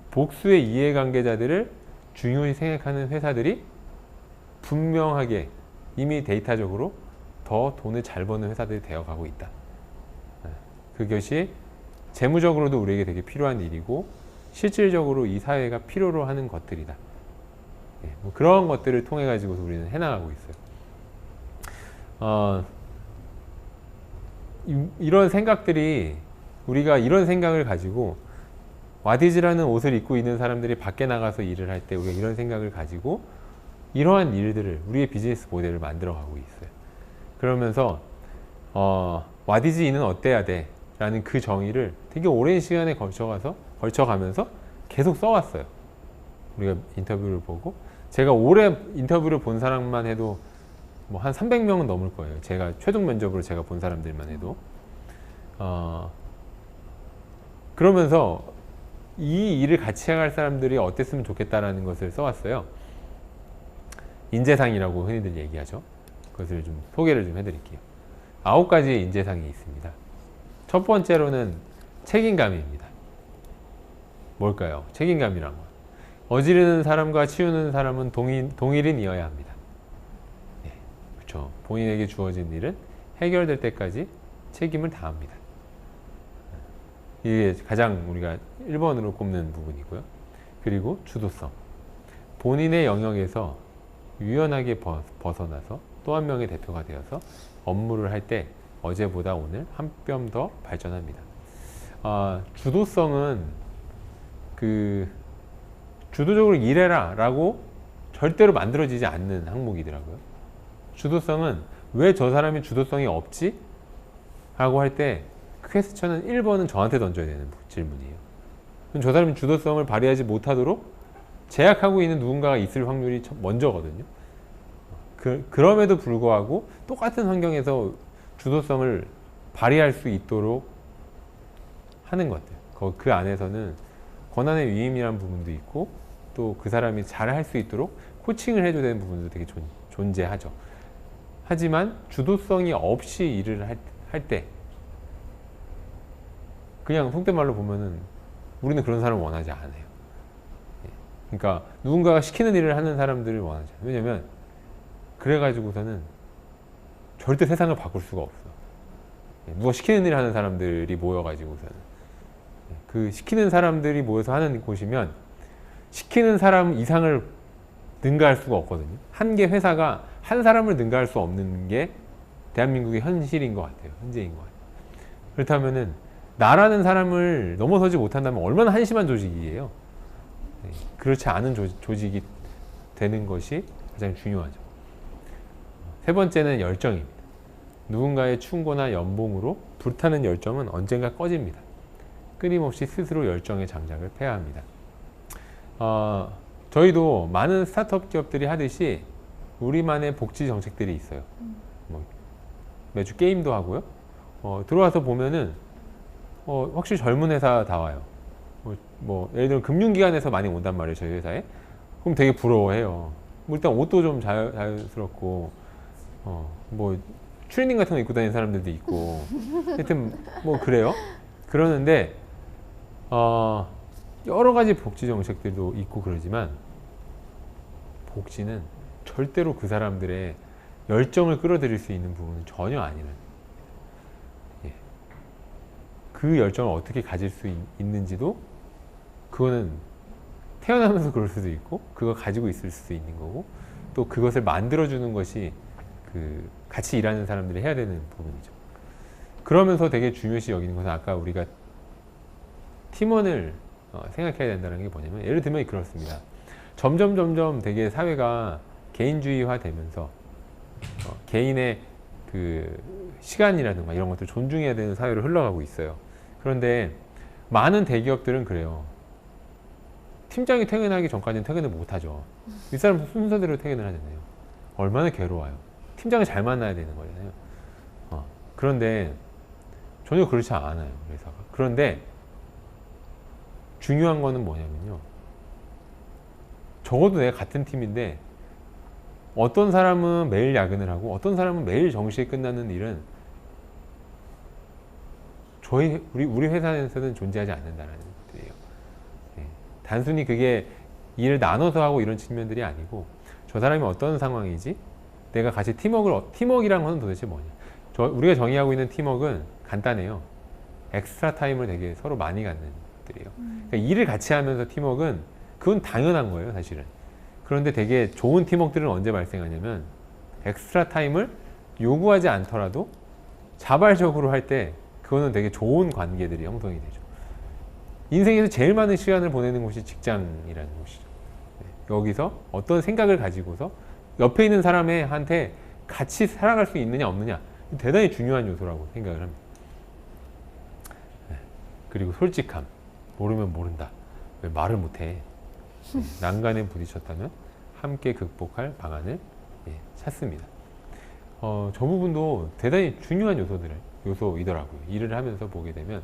S1: 복수의 이해관계자들을 중요히 생각하는 회사들이 분명하게 이미 데이터적으로 더 돈을 잘 버는 회사들이 되어가고 있다. 그것이 재무적으로도 우리에게 되게 필요한 일이고 실질적으로 이 사회가 필요로 하는 것들이다. 뭐 그런 것들을 통해 가지고서 우리는 해나가고 있어요. 이런 생각들이 우리가 이런 생각을 가지고 와디즈라는 옷을 입고 있는 사람들이 밖에 나가서 일을 할 때 우리가 이런 생각을 가지고 이러한 일들을 우리의 비즈니스 모델을 만들어 가고 있어요. 그러면서 와디즈인은 어때야 돼? 라는 그 정의를 되게 오랜 시간에 걸쳐가면서 계속 써왔어요. 우리가 인터뷰를 보고 제가 올해 인터뷰를 본 사람만 해도 뭐 한 300명은 넘을 거예요. 제가 최종 면접으로 제가 본 사람들만 해도 그러면서 이 일을 같이 해갈 사람들이 어땠으면 좋겠다라는 것을 써왔어요. 인재상이라고 흔히들 얘기하죠. 그것을 좀 소개를 좀 해드릴게요. 9가지의 인재상이 있습니다. 첫 번째로는 책임감입니다. 뭘까요? 책임감이란 건 어지르는 사람과 치우는 사람은 동일인이어야 합니다. 네, 그렇죠. 본인에게 주어진 일은 해결될 때까지 책임을 다합니다. 이게 가장 우리가 1번으로 꼽는 부분이고요. 그리고 주도성. 본인의 영역에서 유연하게 벗어나서 또 한 명의 대표가 되어서 업무를 할 때 어제보다 오늘 한 뼘 더 발전합니다. 주도성은 주도적으로 일해라 라고 절대로 만들어지지 않는 항목이더라고요. 주도성은 왜 저 사람이 주도성이 없지? 라고 할 때 퀘스천은 1번은 저한테 던져야 되는 질문이에요. 그럼 저 사람이 주도성을 발휘하지 못하도록 제약하고 있는 누군가가 있을 확률이 먼저거든요. 그럼에도 불구하고 똑같은 환경에서 주도성을 발휘할 수 있도록 하는 것들. 그 안에서는 권한의 위임이라는 부분도 있고 또 그 사람이 잘 할 수 있도록 코칭을 해줘야 되는 부분도 되게 존재하죠. 하지만 주도성이 없이 일을 할 때 그냥 속된 말로 보면은 우리는 그런 사람을 원하지 않아요. 그러니까 누군가가 시키는 일을 하는 사람들을 원하죠. 왜냐면 그래가지고서는 절대 세상을 바꿀 수가 없어. 누가 시키는 일을 하는 사람들이 모여가지고서는 그 시키는 사람들이 모여서 하는 곳이면 시키는 사람 이상을 능가할 수가 없거든요. 한 개 회사가 한 사람을 능가할 수 없는 게 대한민국의 현실인 것 같아요. 현재인 것 같아요. 그렇다면은 나라는 사람을 넘어서지 못한다면 얼마나 한심한 조직이에요. 그렇지 않은 조직이 되는 것이 가장 중요하죠. 세 번째는 열정입니다. 누군가의 충고나 연봉으로 불타는 열정은 언젠가 꺼집니다. 끊임없이 스스로 열정의 장작을 패야 합니다. 저희도 많은 스타트업 기업들이 하듯이 우리만의 복지 정책들이 있어요. 매주 게임도 하고요. 들어와서 보면은 확실히 젊은 회사 다 와요. 예를 들면 금융기관에서 많이 온단 말이에요, 저희 회사에. 그럼 되게 부러워해요. 일단 옷도 좀 자연스럽고, 추리닝 같은 거 입고 다니는 사람들도 있고, 하여튼, 그래요. 그러는데, 여러 가지 복지 정책들도 있고 그러지만 복지는 절대로 그 사람들의 열정을 끌어들일 수 있는 부분은 전혀 아니라는. 예. 그 열정을 어떻게 가질 수 있는지도 그거는 태어나면서 그럴 수도 있고 그거 가지고 있을 수도 있는 거고 또 그것을 만들어주는 것이 그 같이 일하는 사람들이 해야 되는 부분이죠. 그러면서 되게 중요시 여기는 것은 아까 우리가 팀원을 생각해야 된다는 게 뭐냐면 예를 들면 그렇습니다. 점점 되게 사회가 개인주의화 되면서 개인의 그 시간이라든가 이런 것들 존중해야 되는 사회로 흘러가고 있어요. 그런데 많은 대기업들은 그래요. 팀장이 퇴근하기 전까지는 퇴근을 못하죠. 윗사람 순서대로 퇴근을 하잖아요. 얼마나 괴로워요. 팀장을 잘 만나야 되는 거잖아요. 그런데 전혀 그렇지 않아요. 회사가. 그런데 중요한 거는 뭐냐면요. 적어도 내가 같은 팀인데 어떤 사람은 매일 야근을 하고 어떤 사람은 매일 정시에 끝나는 일은 우리 회사에서는 존재하지 않는다는 뜻이에요. 네. 단순히 그게 일을 나눠서 하고 이런 측면들이 아니고 저 사람이 어떤 상황이지? 내가 같이 팀워크라는 건 도대체 뭐냐? 우리가 정의하고 있는 팀워크는 간단해요. 엑스트라 타임을 되게 서로 많이 갖는 것들이에요. 그러니까 일을 같이 하면서 팀워크는 그건 당연한 거예요, 사실은. 그런데 되게 좋은 팀워크들은 언제 발생하냐면 엑스트라 타임을 요구하지 않더라도 자발적으로 할 때 그거는 되게 좋은 관계들이 형성이 되죠. 인생에서 제일 많은 시간을 보내는 곳이 직장이라는 곳이죠. 여기서 어떤 생각을 가지고서 옆에 있는 사람한테 같이 살아갈 수 있느냐 없느냐 대단히 중요한 요소라고 생각을 합니다. 그리고 솔직함. 모르면 모른다. 왜 말을 못해? 난간에 부딪혔다면 함께 극복할 방안을 찾습니다. 저 부분도 대단히 중요한 요소이더라고요. 일을 하면서 보게 되면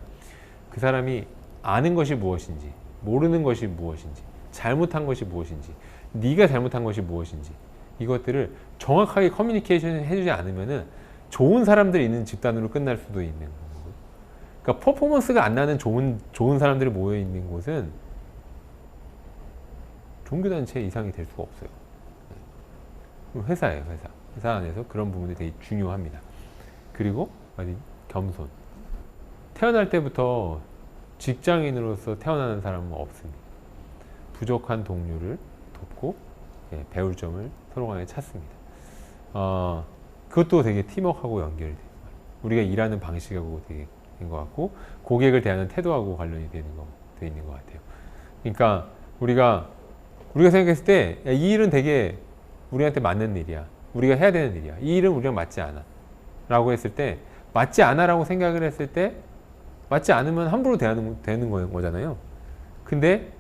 S1: 그 사람이 아는 것이 무엇인지, 모르는 것이 무엇인지, 잘못한 것이 무엇인지, 네가 잘못한 것이 무엇인지 이것들을 정확하게 커뮤니케이션 해주지 않으면은 좋은 사람들이 있는 집단으로 끝날 수도 있는 거고. 그러니까 퍼포먼스가 안 나는 좋은 사람들이 모여 있는 곳은 종교단체 이상이 될 수가 없어요. 회사예요, 회사. 회사 안에서 그런 부분이 되게 중요합니다. 그리고 겸손. 태어날 때부터 직장인으로서 태어나는 사람은 없습니다. 부족한 동료를 돕고 배울 점을 서로 간에 찾습니다. 그것도 되게 팀워크하고 연결이 돼요. 우리가 일하는 방식하고 되게 된 것 같고 고객을 대하는 태도하고 관련이 돼 있는 것 같아요. 그러니까 우리가 생각했을 때 이 일은 되게 우리한테 맞는 일이야. 우리가 해야 되는 일이야. 이 일은 우리랑 맞지 않아. 라고 했을 때 맞지 않아 라고 생각을 했을 때 맞지 않으면 함부로 되는 거잖아요. 근데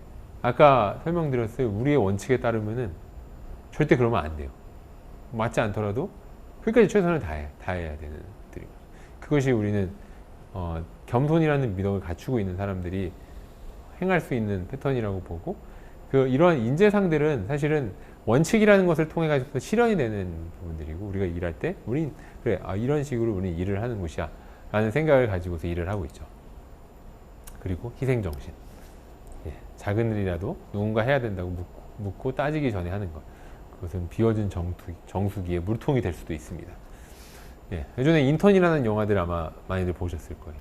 S1: 아까 설명드렸어요. 우리의 원칙에 따르면은 절대 그러면 안 돼요. 맞지 않더라도 끝까지 최선을 다해야 되는 것들이. 그것이 우리는 겸손이라는 미덕을 갖추고 있는 사람들이 행할 수 있는 패턴이라고 보고 이러한 인재상들은 사실은 원칙이라는 것을 통해 가지고 실현이 되는 부분들이고 우리가 일할 때 그래 이런 식으로 우리는 일을 하는 곳이야 라는 생각을 가지고서 일을 하고 있죠. 그리고 희생정신. 작은 일이라도 누군가 해야 된다고 묻고 따지기 전에 하는 것. 그것은 비워진 정수기의 물통이 될 수도 있습니다. 예전에 인턴이라는 영화들 아마 많이들 보셨을 거예요.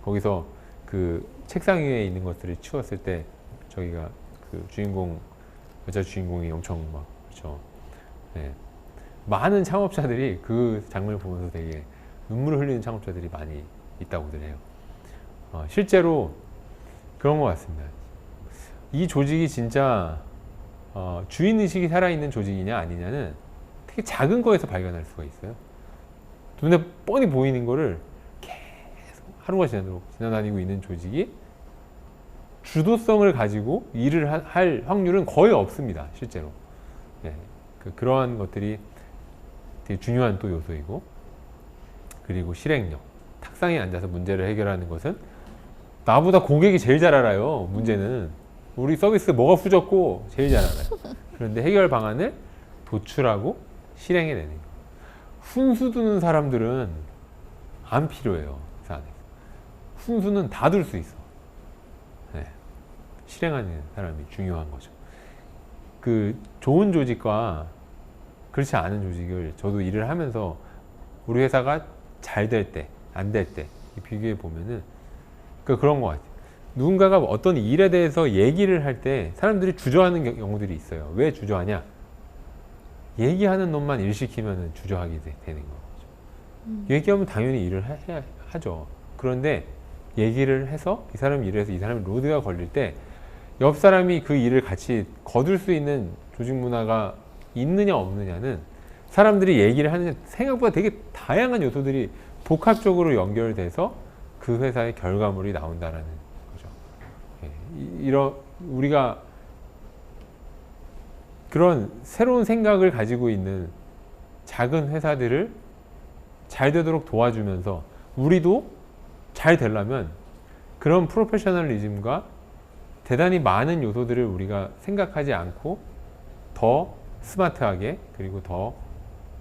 S1: 거기서 그 책상 위에 있는 것들을 치웠을 때 저기가 그 여자 주인공이 엄청 막 그렇죠. 많은 창업자들이 그 장면을 보면서 되게 눈물을 흘리는 창업자들이 많이 있다고들 해요. 실제로 그런 것 같습니다. 이 조직이 진짜 주인의식이 살아있는 조직이냐 아니냐는 되게 작은 거에서 발견할 수가 있어요. 눈에 뻔히 보이는 거를 계속 하루가 지나다니고 있는 조직이 주도성을 가지고 일을 할 확률은 거의 없습니다. 실제로. 그러한 것들이 되게 중요한 또 요소이고 그리고 실행력. 탁상에 앉아서 문제를 해결하는 것은 나보다 고객이 제일 잘 알아요. 문제는. 우리 서비스 뭐가 후졌고 제일 잘 알아요. 그런데 해결 방안을 도출하고 실행해내는 거예요. 훈수 두는 사람들은 안 필요해요. 그 안에서. 훈수는 다 둘 수 있어. 실행하는 사람이 중요한 거죠. 그 좋은 조직과 그렇지 않은 조직을 저도 일을 하면서 우리 회사가 잘 될 때, 안 될 때 비교해 보면은 그런 것 같아요. 누군가가 어떤 일에 대해서 얘기를 할 때 사람들이 주저하는 경우들이 있어요. 왜 주저하냐? 얘기하는 놈만 일 시키면 주저하게 되는 거죠. 얘기하면 당연히 일을 해야 하죠. 그런데 얘기를 해서 이 사람이 일을 해서 이 사람이 로드가 걸릴 때 옆 사람이 그 일을 같이 거둘 수 있는 조직 문화가 있느냐 없느냐는 사람들이 얘기를 하는 생각보다 되게 다양한 요소들이 복합적으로 연결돼서 그 회사의 결과물이 나온다라는 거죠. 우리가 그런 새로운 생각을 가지고 있는 작은 회사들을 잘 되도록 도와주면서 우리도 잘 되려면 그런 프로페셔널리즘과 대단히 많은 요소들을 우리가 생각하지 않고 더 스마트하게 그리고 더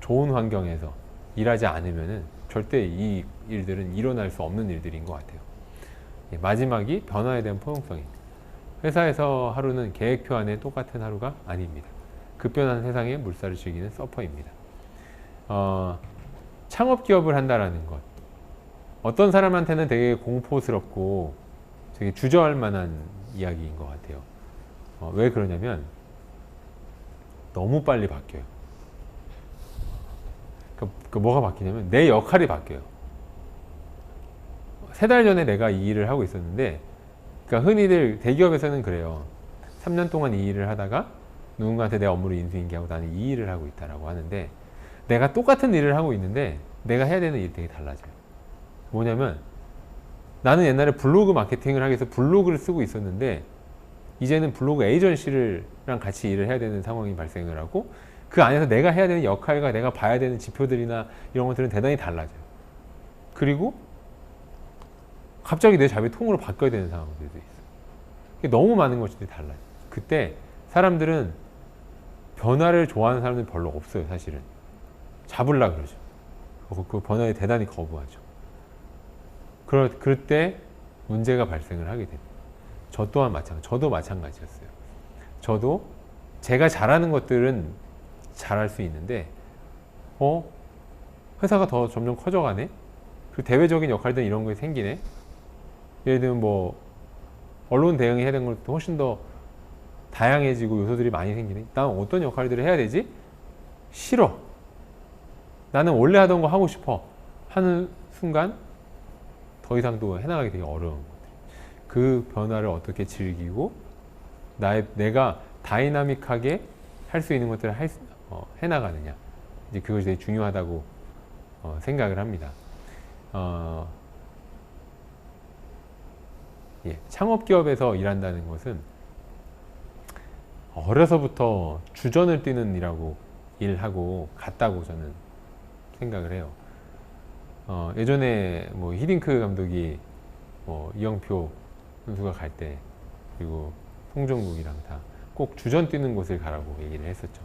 S1: 좋은 환경에서 일하지 않으면은 절대 이 일들은 일어날 수 없는 일들인 것 같아요. 마지막이 변화에 대한 포용성입니다. 회사에서 하루는 계획표 안에 똑같은 하루가 아닙니다. 급변하는 세상에 물살을 즐기는 서퍼입니다. 창업 기업을 한다라는 것. 어떤 사람한테는 되게 공포스럽고 되게 주저할 만한 이야기인 것 같아요. 왜 그러냐면 너무 빨리 바뀌어요. 뭐가 바뀌냐면 내 역할이 바뀌어요. 3달 전에 내가 이 일을 하고 있었는데, 그러니까 흔히들 대기업에서는 그래요. 3년 동안 이 일을 하다가 누군가한테 내 업무를 인수인계하고 나는 이 일을 하고 있다라고 하는데, 내가 똑같은 일을 하고 있는데 내가 해야 되는 일이 되게 달라져요. 뭐냐면 나는 옛날에 블로그 마케팅을 하기 위해서 블로그를 쓰고 있었는데 이제는 블로그 에이전시랑 같이 일을 해야 되는 상황이 발생을 하고 그 안에서 내가 해야 되는 역할과 내가 봐야 되는 지표들이나 이런 것들은 대단히 달라져요. 그리고 갑자기 내 잡이 통으로 바뀌어야 되는 상황들도 있어요. 너무 많은 것들이 달라요. 그때 사람들은 변화를 좋아하는 사람들은 별로 없어요. 사실은 잡으려고 그러죠. 그 변화에 대단히 거부하죠. 그럴 때 문제가 발생을 하게 됩니다. 저도 마찬가지였어요. 저도 제가 잘하는 것들은 잘할 수 있는데 회사가 더 점점 커져가네? 그리고 대외적인 역할들 이런 게 생기네? 예를 들면 뭐 언론 대응이 해야 되는 것도 훨씬 더 다양해지고 요소들이 많이 생기네? 난 어떤 역할들을 해야 되지? 싫어. 나는 원래 하던 거 하고 싶어 하는 순간 더 이상 또 해나가기 되게 어려운 것들. 그 변화를 어떻게 즐기고 내가 다이나믹하게 할 수 있는 것들을 해나가느냐, 이제 그것이 되게 중요하다고 생각을 합니다. 창업기업에서 일한다는 것은 어려서부터 주전을 뛰는 일하고 같다고 저는 생각을 해요. 예전에 뭐 히딩크 감독이 이영표 선수가 갈 때 그리고 송정국이랑 다 꼭 주전 뛰는 곳을 가라고 얘기를 했었죠.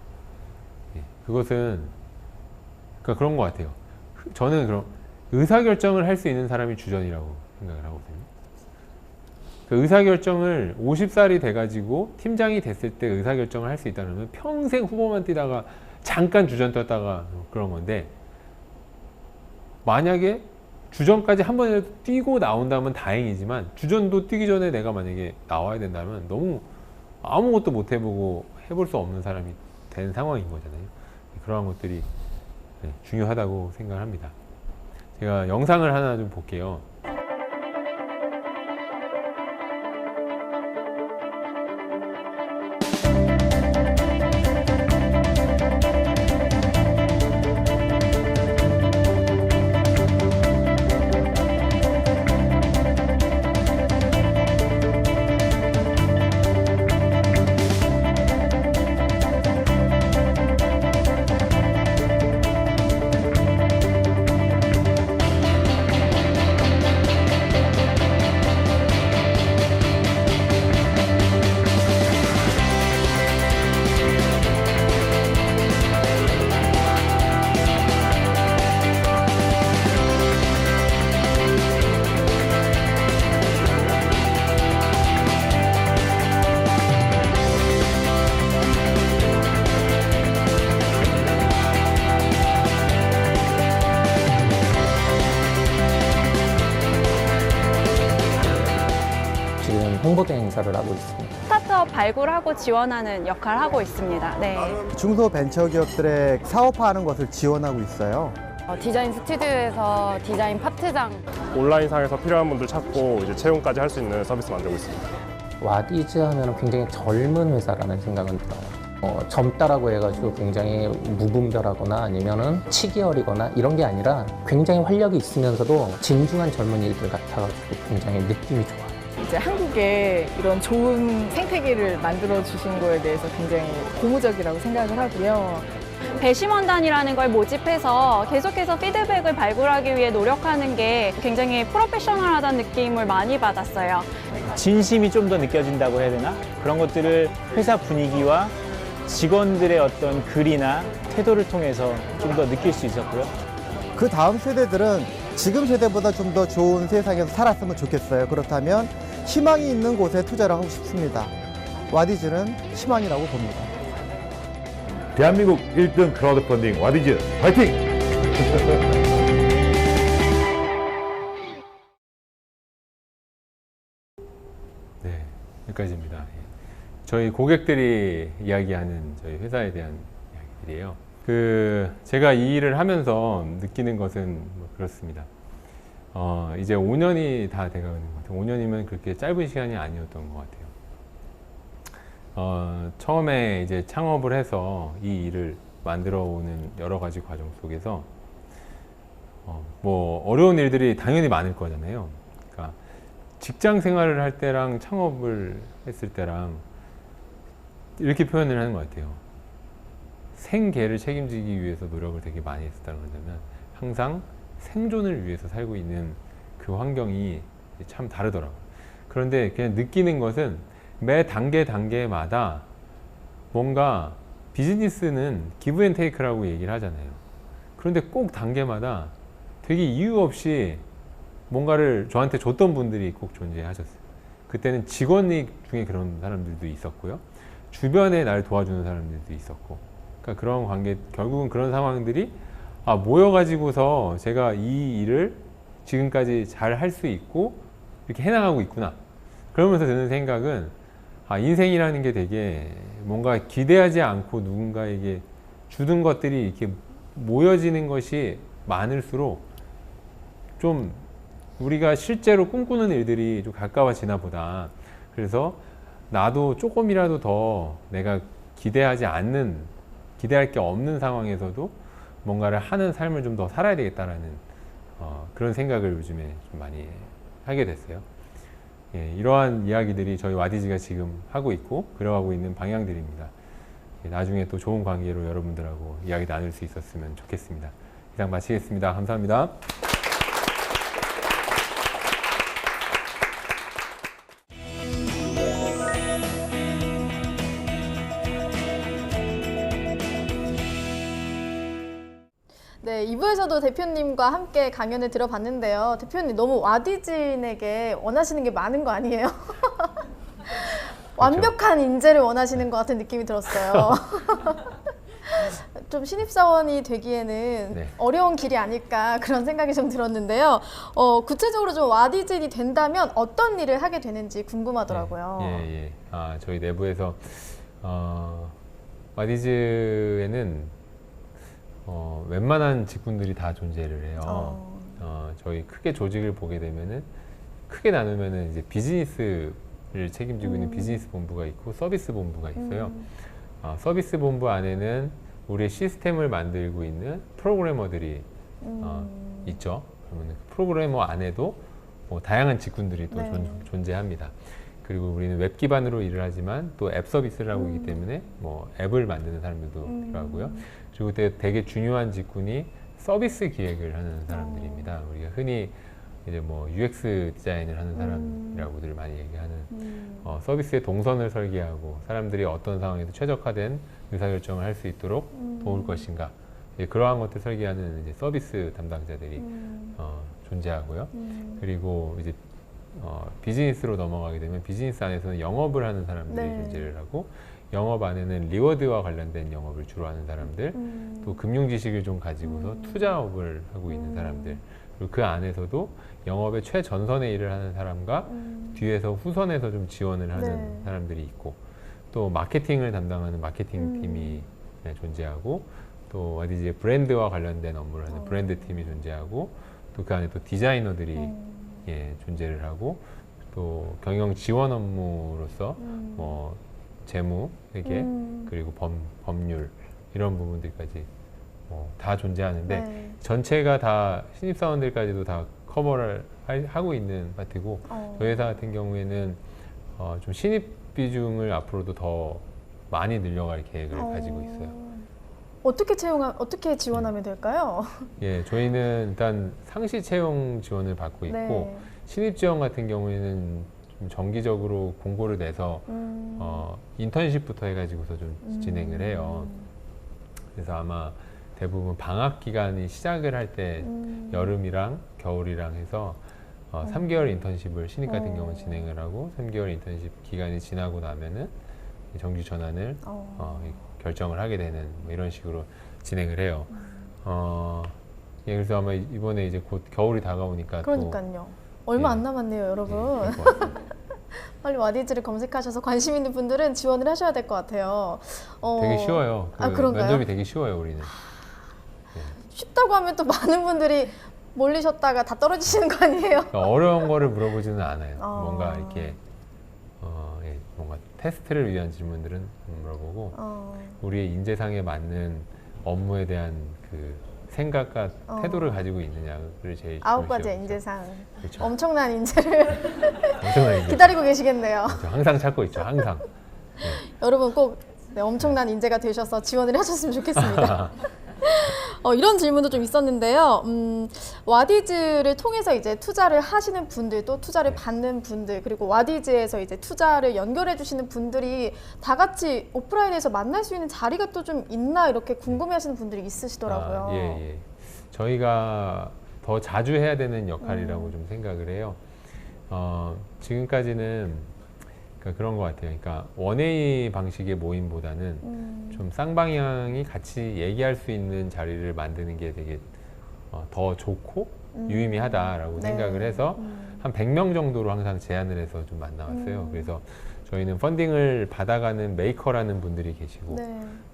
S1: 그것은 그런 것 같아요. 저는 그럼 의사결정을 할 수 있는 사람이 주전이라고 생각을 하거든요. 그 의사결정을 50살이 돼가지고 팀장이 됐을 때 의사결정을 할 수 있다면 평생 후보만 뛰다가 잠깐 주전 뛰었다가 그런 건데, 만약에 주전까지 한 번이라도 뛰고 나온다면 다행이지만 주전도 뛰기 전에 내가 만약에 나와야 된다면 너무 아무것도 못 해보고 해볼 수 없는 사람이 된 상황인 거잖아요. 그러한 것들이 중요하다고 생각합니다. 제가 영상을 하나 좀 볼게요.
S2: 홍보대 행사를 하고 있습니다.
S3: 스타트업 발굴하고 지원하는 역할을 하고 있습니다. 네.
S4: 중소벤처기업들의 사업화하는 것을 지원하고 있어요.
S5: 디자인 스튜디오에서 디자인 파트장
S6: 온라인상에서 필요한 분들 찾고 이제 채용까지 할 수 있는 서비스 만들고 있습니다.
S2: 와디즈 하면 굉장히 젊은 회사라는 생각은 들어요. 젊다라고 해가지고 굉장히 무분별하거나 아니면은 치기 어리거나 이런 게 아니라 굉장히 활력이 있으면서도 진중한 젊은이들 같아가지고 굉장히 느낌이 좋아요.
S7: 이제 한국에 이런 좋은 생태계를 만들어 주신 거에 대해서 굉장히 고무적이라고 생각을 하고요.
S3: 배심원단이라는 걸 모집해서 계속해서 피드백을 발굴하기 위해 노력하는 게 굉장히 프로페셔널하다는 느낌을 많이 받았어요.
S8: 진심이 좀 더 느껴진다고 해야 되나? 그런 것들을 회사 분위기와 직원들의 어떤 글이나 태도를 통해서 좀 더 느낄 수 있었고요.
S4: 그 다음 세대들은 지금 세대보다 좀 더 좋은 세상에서 살았으면 좋겠어요. 그렇다면 희망이 있는 곳에 투자를 하고 싶습니다. 와디즈는 희망이라고 봅니다.
S9: 대한민국 1등 크라우드 펀딩 와디즈 화이팅!
S1: 네, 여기까지입니다. 예. 저희 고객들이 이야기하는 저희 회사에 대한 이야기들이에요. 제가 이 일을 하면서 느끼는 것은 뭐 그렇습니다. 이제 5년이 다 돼가는 것 같아요. 5년이면 그렇게 짧은 시간이 아니었던 것 같아요. 처음에 이제 창업을 해서 이 일을 만들어 오는 여러 가지 과정 속에서 뭐 어려운 일들이 당연히 많을 거잖아요. 그러니까 직장 생활을 할 때랑 창업을 했을 때랑 이렇게 표현을 하는 것 같아요. 생계를 책임지기 위해서 노력을 되게 많이 했었다는 거냐면 항상 생존을 위해서 살고 있는 그 환경이 참 다르더라고요. 그런데 그냥 느끼는 것은 매 단계마다 뭔가 비즈니스는 기브 앤 테이크라고 얘기를 하잖아요. 그런데 꼭 단계마다 되게 이유 없이 뭔가를 저한테 줬던 분들이 꼭 존재하셨어요. 그때는 직원 중에 그런 사람들도 있었고요. 주변에 날 도와주는 사람들도 있었고. 그러니까 그런 관계, 결국은 그런 상황들이 모여가지고서 제가 이 일을 지금까지 잘 할 수 있고 이렇게 해나가고 있구나. 그러면서 드는 생각은 인생이라는 게 되게 뭔가 기대하지 않고 누군가에게 주는 것들이 이렇게 모여지는 것이 많을수록 좀 우리가 실제로 꿈꾸는 일들이 좀 가까워지나 보다. 그래서 나도 조금이라도 더 내가 기대할 게 없는 상황에서도 뭔가를 하는 삶을 좀 더 살아야 되겠다라는 그런 생각을 요즘에 좀 많이 하게 됐어요. 예, 이러한 이야기들이 저희 와디즈가 지금 하고 있고 그려가고 있는 방향들입니다. 예, 나중에 또 좋은 관계로 여러분들하고 이야기 나눌 수 있었으면 좋겠습니다. 이상 마치겠습니다. 감사합니다.
S10: 네, 2부에서도 대표님과 함께 강연을 들어봤는데요. 대표님 너무 와디즈인에게 원하시는 게 많은 거 아니에요? 완벽한 인재를 원하시는 것 같은 느낌이 들었어요. 좀 신입사원이 되기에는
S1: 네.
S10: 어려운 길이 아닐까 그런 생각이 좀 들었는데요. 구체적으로 좀 와디즈인이 된다면 어떤 일을 하게 되는지 궁금하더라고요.
S1: 예. 저희 내부에서 와디즈에는 웬만한 직군들이 다 존재를 해요. 저희 크게 조직을 보게 되면은 크게 나누면은 이제 비즈니스를 책임지고 있는 비즈니스 본부가 있고 서비스 본부가 있어요. 서비스 본부 안에는 우리의 시스템을 만들고 있는 프로그래머들이 있죠. 그러면 프로그래머 안에도 뭐 다양한 직군들이 또 존재합니다. 그리고 우리는 웹 기반으로 일을 하지만 또 앱 서비스를 하고 있기 때문에 뭐 앱을 만드는 사람들도 필요하고요. 그리고 되게 중요한 직군이 서비스 기획을 하는 사람들입니다. 우리가 흔히 이제 뭐 UX 디자인을 하는 사람이라고들 많이 얘기하는 서비스의 동선을 설계하고 사람들이 어떤 상황에서 최적화된 의사결정을 할 수 있도록 도울 것인가, 그러한 것들 설계하는 이제 서비스 담당자들이 존재하고요. 그리고 이제 비즈니스로 넘어가게 되면 비즈니스 안에서는 영업을 하는 사람들이 존재를 하고, 영업 안에는 리워드와 관련된 영업을 주로 하는 사람들, 또 금융 지식을 좀 가지고서 투자업을 하고 있는 사람들, 그리고 그 안에서도 영업의 최전선에 일을 하는 사람과 뒤에서 후선에서 좀 지원을 하는
S10: 네.
S1: 사람들이 있고, 또 마케팅을 담당하는 마케팅 팀이 존재하고, 또 와디즈의 브랜드와 관련된 업무를 하는 브랜드 팀이 존재하고, 또 그 안에 또 디자이너들이 존재를 하고, 또 경영 지원 업무로서 뭐 재무, 회계, 그리고 법률 이런 부분들까지 다 존재하는데
S10: 네.
S1: 전체가 다 신입사원들까지도 다 커버를 하고 있는 파트고, 저희 회사 같은 경우에는 좀 신입 비중을 앞으로도 더 많이 늘려갈 계획을 가지고 있어요.
S10: 어떻게 지원하면 될까요?
S1: 예, 저희는 일단 상시 채용 지원을 받고 있고,
S10: 네.
S1: 신입 지원 같은 경우에는 좀 정기적으로 공고를 내서 인턴십부터 해가지고서 좀 진행을 해요. 그래서 아마 대부분 방학 기간이 시작을 할 때 여름이랑 겨울이랑 해서 3개월 인턴십을 신입 같은 경우는 진행을 하고, 3개월 인턴십 기간이 지나고 나면은 정규 전환을 결정을 하게 되는 뭐 이런 식으로 진행을 해요. 예, 그래서 아마 이번에 이제 곧 겨울이 다가오니까
S10: 그러니까요. 얼마
S1: 예.
S10: 안 남았네요, 여러분.
S1: 예, 그럴 것 같습니다.
S10: 빨리 와디즈를 검색하셔서 관심 있는 분들은 지원을 하셔야 될 것 같아요.
S1: 되게 쉬워요.
S10: 그런가요?
S1: 면접이 되게 쉬워요, 우리는.
S10: 쉽다고 하면 또 많은 분들이 몰리셨다가 다 떨어지시는 거 아니에요?
S1: 그러니까 어려운 거를 물어보지는 않아요. 뭔가 이렇게 예, 뭔가 테스트를 위한 질문들은 안 물어보고, 우리의 인재상에 맞는 업무에 대한 그 생각과 태도를 가지고 있느냐를 제일
S10: 9가지의
S1: 중요시하고
S10: 인재상.
S1: 그렇죠.
S10: 엄청난 인재를
S1: 엄청난 인재.
S10: 기다리고 계시겠네요.
S1: 그렇죠. 항상 찾고 있죠. 항상.
S10: 여러분 꼭 엄청난 인재가 되셔서 지원을 하셨으면 좋겠습니다. 이런 질문도 좀 있었는데요. 와디즈를 통해서 이제 투자를 하시는 분들, 또 투자를 받는 분들, 그리고 와디즈에서 이제 투자를 연결해 주시는 분들이 다 같이 오프라인에서 만날 수 있는 자리가 또 좀 있나 이렇게 궁금해하시는 분들이 있으시더라고요.
S1: 예. 저희가 더 자주 해야 되는 역할이라고 좀 생각을 해요. 지금까지는 그런 것 같아요. 그러니까 원웨이 방식의 모임보다는 좀 쌍방향이 같이 얘기할 수 있는 자리를 만드는 게 되게 더 좋고 유의미하다라고 생각을 해서 한 100명 정도로 항상 제안을 해서 좀 만나왔어요. 그래서 저희는 펀딩을 받아가는 메이커라는 분들이 계시고,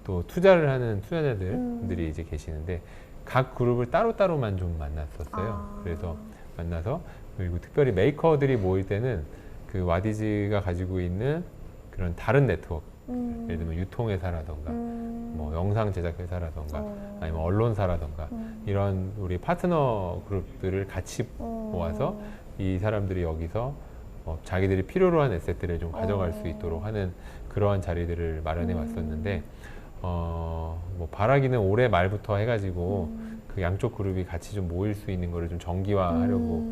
S1: 또 투자를 하는 투자자들이 이제 계시는데, 각 그룹을 따로따로만 좀 만났었어요. 그래서 만나서, 그리고 특별히 메이커들이 모일 때는 그 와디즈가 가지고 있는 그런 다른 네트워크, 예를 들면 유통회사라던가 뭐 영상 제작 회사라던가 아니면 언론사라던가 이런 우리 파트너 그룹들을 같이 모아서 이 사람들이 여기서 자기들이 필요로 한 에셋들을 좀 가져갈 수 있도록 하는 그러한 자리들을 마련해 왔었는데, 뭐 바라기는 올해 말부터 해가지고 그 양쪽 그룹이 같이 좀 모일 수 있는 거를 좀 정기화하려고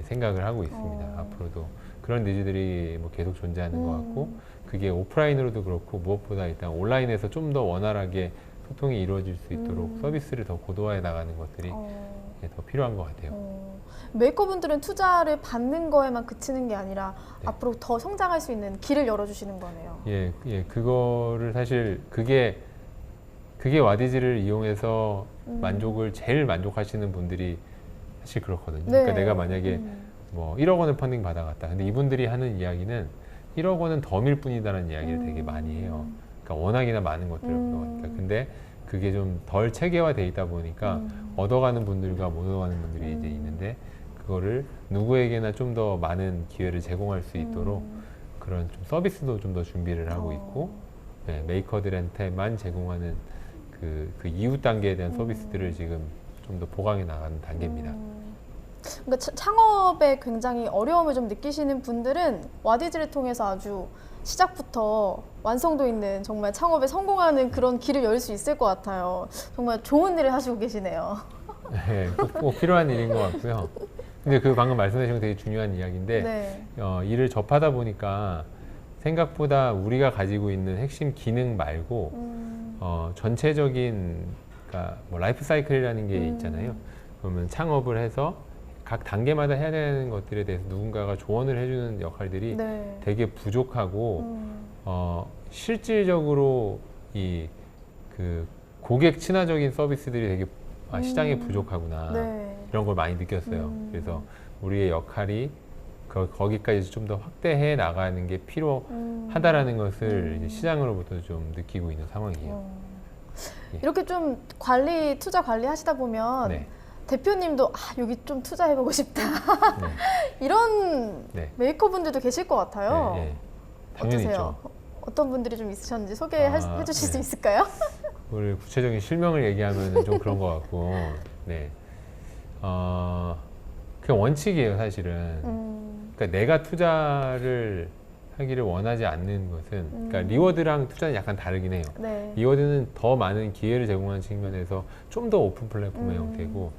S1: 생각을 하고 있습니다. 앞으로도 그런 니즈들이 뭐 계속 존재하는 것 같고, 그게 오프라인으로도 그렇고 무엇보다 일단 온라인에서 좀 더 원활하게 소통이 이루어질 수 있도록 서비스를 더 고도화해 나가는 것들이 더 필요한 것 같아요.
S10: 메이커분들은 투자를 받는 거에만 그치는 게 아니라 앞으로 더 성장할 수 있는 길을 열어주시는 거네요.
S1: 예, 그거를 사실 그게 와디즈를 이용해서 제일 만족하시는 분들이 사실 그렇거든요. 그러니까 내가 만약에 뭐 1억 원을 펀딩 받아갔다. 근데 이분들이 하는 이야기는 1억 원은 덤일 뿐이다라는 이야기를 되게 많이 해요. 그러니까 워낙이나 많은 것들을 얻어가니까. 근데 그게 좀 덜 체계화돼 있다 보니까 얻어가는 분들과 못 얻어가는 분들이 이제 있는데, 그거를 누구에게나 좀 더 많은 기회를 제공할 수 있도록 그런 좀 서비스도 좀 더 준비를 하고 있고, 메이커들한테만 제공하는 그 이후 단계에 대한 서비스들을 지금 좀 더 보강해 나가는 단계입니다.
S10: 그러니까 창업에 굉장히 어려움을 좀 느끼시는 분들은 와디즈를 통해서 아주 시작부터 완성도 있는 정말 창업에 성공하는 그런 길을 열 수 있을 것 같아요. 정말 좋은 일을 하시고 계시네요.
S1: 네, 꼭 필요한 일인 것 같고요. 근데 그 방금 말씀하신 건 되게 중요한 이야기인데, 일을 접하다 보니까 생각보다 우리가 가지고 있는 핵심 기능 말고 전체적인, 그러니까 뭐 라이프 사이클이라는 게 있잖아요. 그러면 창업을 해서 각 단계마다 해야 되는 것들에 대해서 누군가가 조언을 해주는 역할들이 되게 부족하고, 실질적으로 그 고객 친화적인 서비스들이 되게 시장에 부족하구나. 이런 걸 많이 느꼈어요. 그래서 우리의 역할이 거기까지 좀 더 확대해 나가는 게 필요하다라는 것을 이제 시장으로부터 좀 느끼고 있는 상황이에요.
S10: 이렇게 좀 투자 관리 하시다 보면
S1: 네.
S10: 대표님도 여기 좀 투자해보고 싶다. 이런
S1: 네.
S10: 메이커분들도 계실 것 같아요.
S1: 네, 네. 당연히
S10: 어떠세요?
S1: 있죠.
S10: 어떤 분들이 좀 있으셨는지 소개해 주실 수
S1: 네.
S10: 있을까요?
S1: 오늘 구체적인 실명을 얘기하면 좀 그런 것 같고, 네. 그냥 원칙이에요, 사실은. 그러니까 내가 투자를 하기를 원하지 않는 것은, 그러니까 리워드랑 투자는 약간 다르긴 해요.
S10: 네.
S1: 리워드는 더 많은 기회를 제공하는 측면에서 좀 더 오픈 플랫폼의 형태고,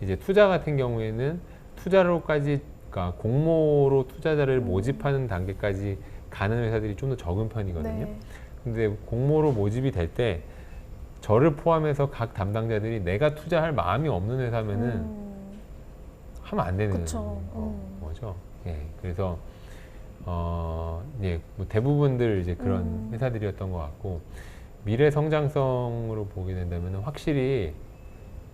S1: 이제 투자 같은 경우에는 투자로까지, 그러니까 공모로 투자자를 모집하는 단계까지 가는 회사들이 좀 더 적은 편이거든요.
S10: 네.
S1: 근데 공모로 모집이 될 때 저를 포함해서 각 담당자들이 내가 투자할 마음이 없는 회사면은 하면 안 되는 거죠. 예, 그래서 예, 뭐 대부분들 이제 그런 회사들이었던 것 같고, 미래 성장성으로 보게 된다면 확실히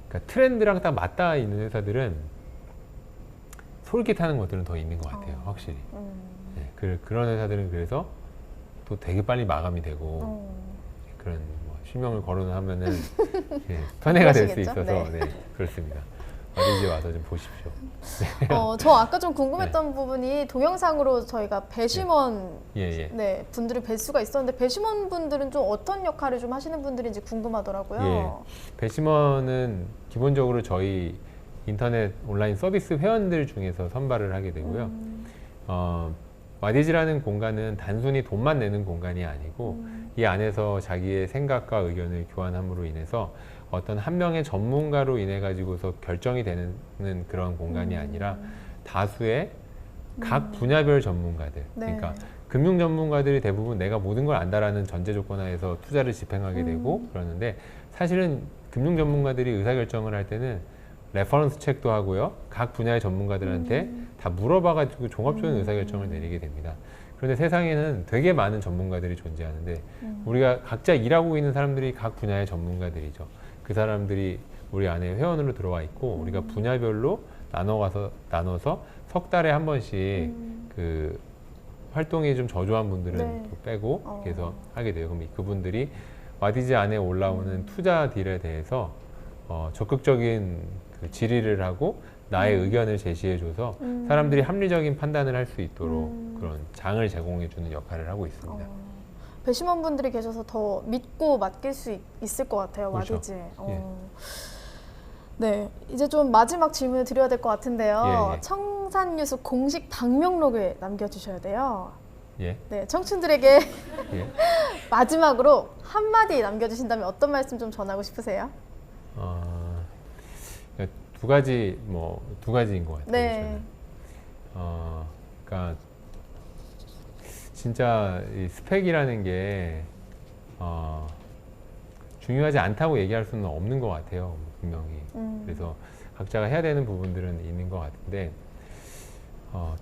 S1: 그러니까 트렌드랑 딱 맞닿아 있는 회사들은 솔깃하는 것들은 더 있는 것 같아요, 확실히. 예, 그런 회사들은 그래서 또 되게 빨리 마감이 되고 그런 뭐 실명을 거론하면은 예, 편애가 될 수 있어서 네, 그렇습니다. 와디즈 와서 좀 보십시오.
S10: 저 아까 좀 궁금했던 부분이 동영상으로 저희가 배심원 네, 분들을 뵐 수가 있었는데 배심원 분들은 좀 어떤 역할을 좀 하시는 분들인지 궁금하더라고요.
S1: 예, 배심원은 기본적으로 저희 인터넷 온라인 서비스 회원들 중에서 선발을 하게 되고요. 와디즈라는 공간은 단순히 돈만 내는 공간이 아니고 이 안에서 자기의 생각과 의견을 교환함으로 인해서 어떤 한 명의 전문가로 인해 가지고서 결정이 되는 그런 공간이 아니라 다수의 각 분야별 전문가들, 그러니까 금융 전문가들이 대부분 내가 모든 걸 안다라는 전제 조건 하에서 투자를 집행하게 되고 그러는데, 사실은 금융 전문가들이 의사결정을 할 때는 레퍼런스 체크도 하고요, 각 분야의 전문가들한테 다 물어봐가지고 종합적인 의사결정을 내리게 됩니다. 그런데 세상에는 되게 많은 전문가들이 존재하는데 우리가 각자 일하고 있는 사람들이 각 분야의 전문가들이죠. 그 사람들이 우리 안에 회원으로 들어와 있고 우리가 분야별로 나눠서 석 달에 한 번씩 그 활동이 좀 저조한 분들은 또 빼고 그래서 하게 돼요. 그럼 그분들이 와디즈 안에 올라오는 투자 딜에 대해서 적극적인 그 질의를 하고 나의 의견을 제시해줘서 사람들이 합리적인 판단을 할 수 있도록 그런 장을 제공해주는 역할을 하고 있습니다.
S10: 배심원 분들이 계셔서 더 믿고 맡길 수 있을 것 같아요,
S1: 그렇죠.
S10: 와디즈에. 네, 이제 좀 마지막 질문을 드려야 될 것 같은데요. 청산유수 공식 방명록을 남겨주셔야 돼요. 네, 청춘들에게 마지막으로 한마디 남겨주신다면 어떤 말씀 좀 전하고 싶으세요?
S1: 두 가지인 것 같아요.
S10: 네.
S1: 저는. 그러니까 진짜 이 스펙이라는 게 중요하지 않다고 얘기할 수는 없는 것 같아요, 분명히. 그래서 각자가 해야 되는 부분들은 있는 것 같은데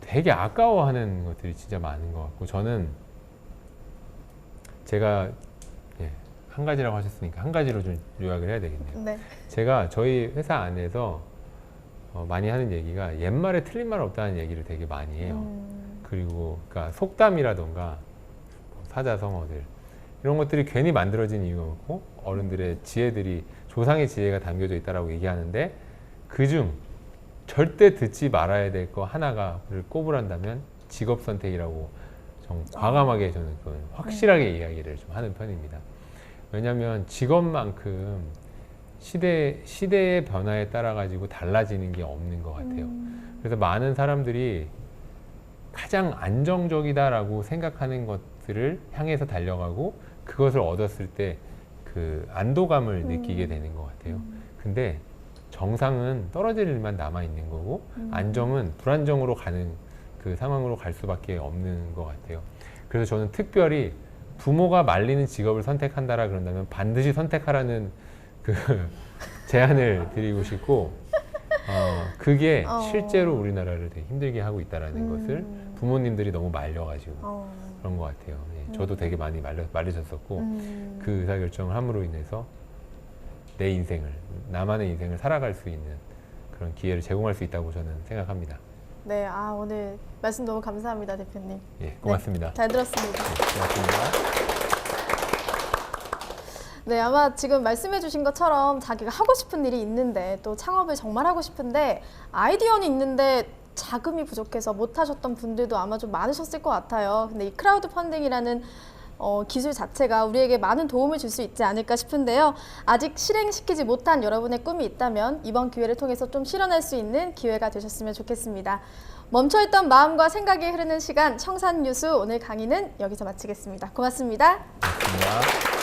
S1: 되게 아까워하는 것들이 진짜 많은 것 같고, 저는 제가 한 가지라고 하셨으니까 한 가지로 좀 요약을 해야 되겠네요.
S10: 네.
S1: 제가 저희 회사 안에서 많이 하는 얘기가 옛말에 틀린 말 없다는 얘기를 되게 많이 해요. 그리고 그러니까 속담이라던가 사자성어들 이런 것들이 괜히 만들어진 이유가 없고 어른들의 지혜들이 조상의 지혜가 담겨져 있다라고 얘기하는데, 그중 절대 듣지 말아야 될 거 하나를 꼽으란다면 직업 선택이라고 좀 과감하게 저는 확실하게 이야기를 좀 하는 편입니다. 왜냐하면 직업만큼 시대의 변화에 따라 가지고 달라지는 게 없는 것 같아요. 그래서 많은 사람들이 가장 안정적이다라고 생각하는 것들을 향해서 달려가고 그것을 얻었을 때 그 안도감을 느끼게 되는 것 같아요. 근데 정상은 떨어질 일만 남아 있는 거고 안정은 불안정으로 가는 그 상황으로 갈 수밖에 없는 것 같아요. 그래서 저는 특별히 부모가 말리는 직업을 선택한다라 그런다면 반드시 선택하라는 그 제안을 드리고 싶고, 그게 실제로 우리나라를 되게 힘들게 하고 있다라는 것을 부모님들이 너무 말려가지고 그런 것 같아요. 저도 되게 많이 말리셨었고 그 의사결정을 함으로 인해서 내 인생을, 나만의 인생을 살아갈 수 있는 그런 기회를 제공할 수 있다고 저는 생각합니다.
S10: 네, 오늘 말씀 너무 감사합니다, 대표님.
S1: 예, 고맙습니다.
S10: 네, 잘 들었습니다.
S1: 고맙습니다.
S10: 네, 아마 지금 말씀해주신 것처럼 자기가 하고 싶은 일이 있는데 또 창업을 정말 하고 싶은데 아이디어는 있는데 자금이 부족해서 못하셨던 분들도 아마 좀 많으셨을 것 같아요. 근데 이 크라우드 펀딩이라는 기술 자체가 우리에게 많은 도움을 줄 수 있지 않을까 싶은데요. 아직 실행시키지 못한 여러분의 꿈이 있다면 이번 기회를 통해서 좀 실현할 수 있는 기회가 되셨으면 좋겠습니다. 멈춰있던 마음과 생각이 흐르는 시간 청산유수 오늘 강의는 여기서 마치겠습니다. 고맙습니다.
S1: 고맙습니다.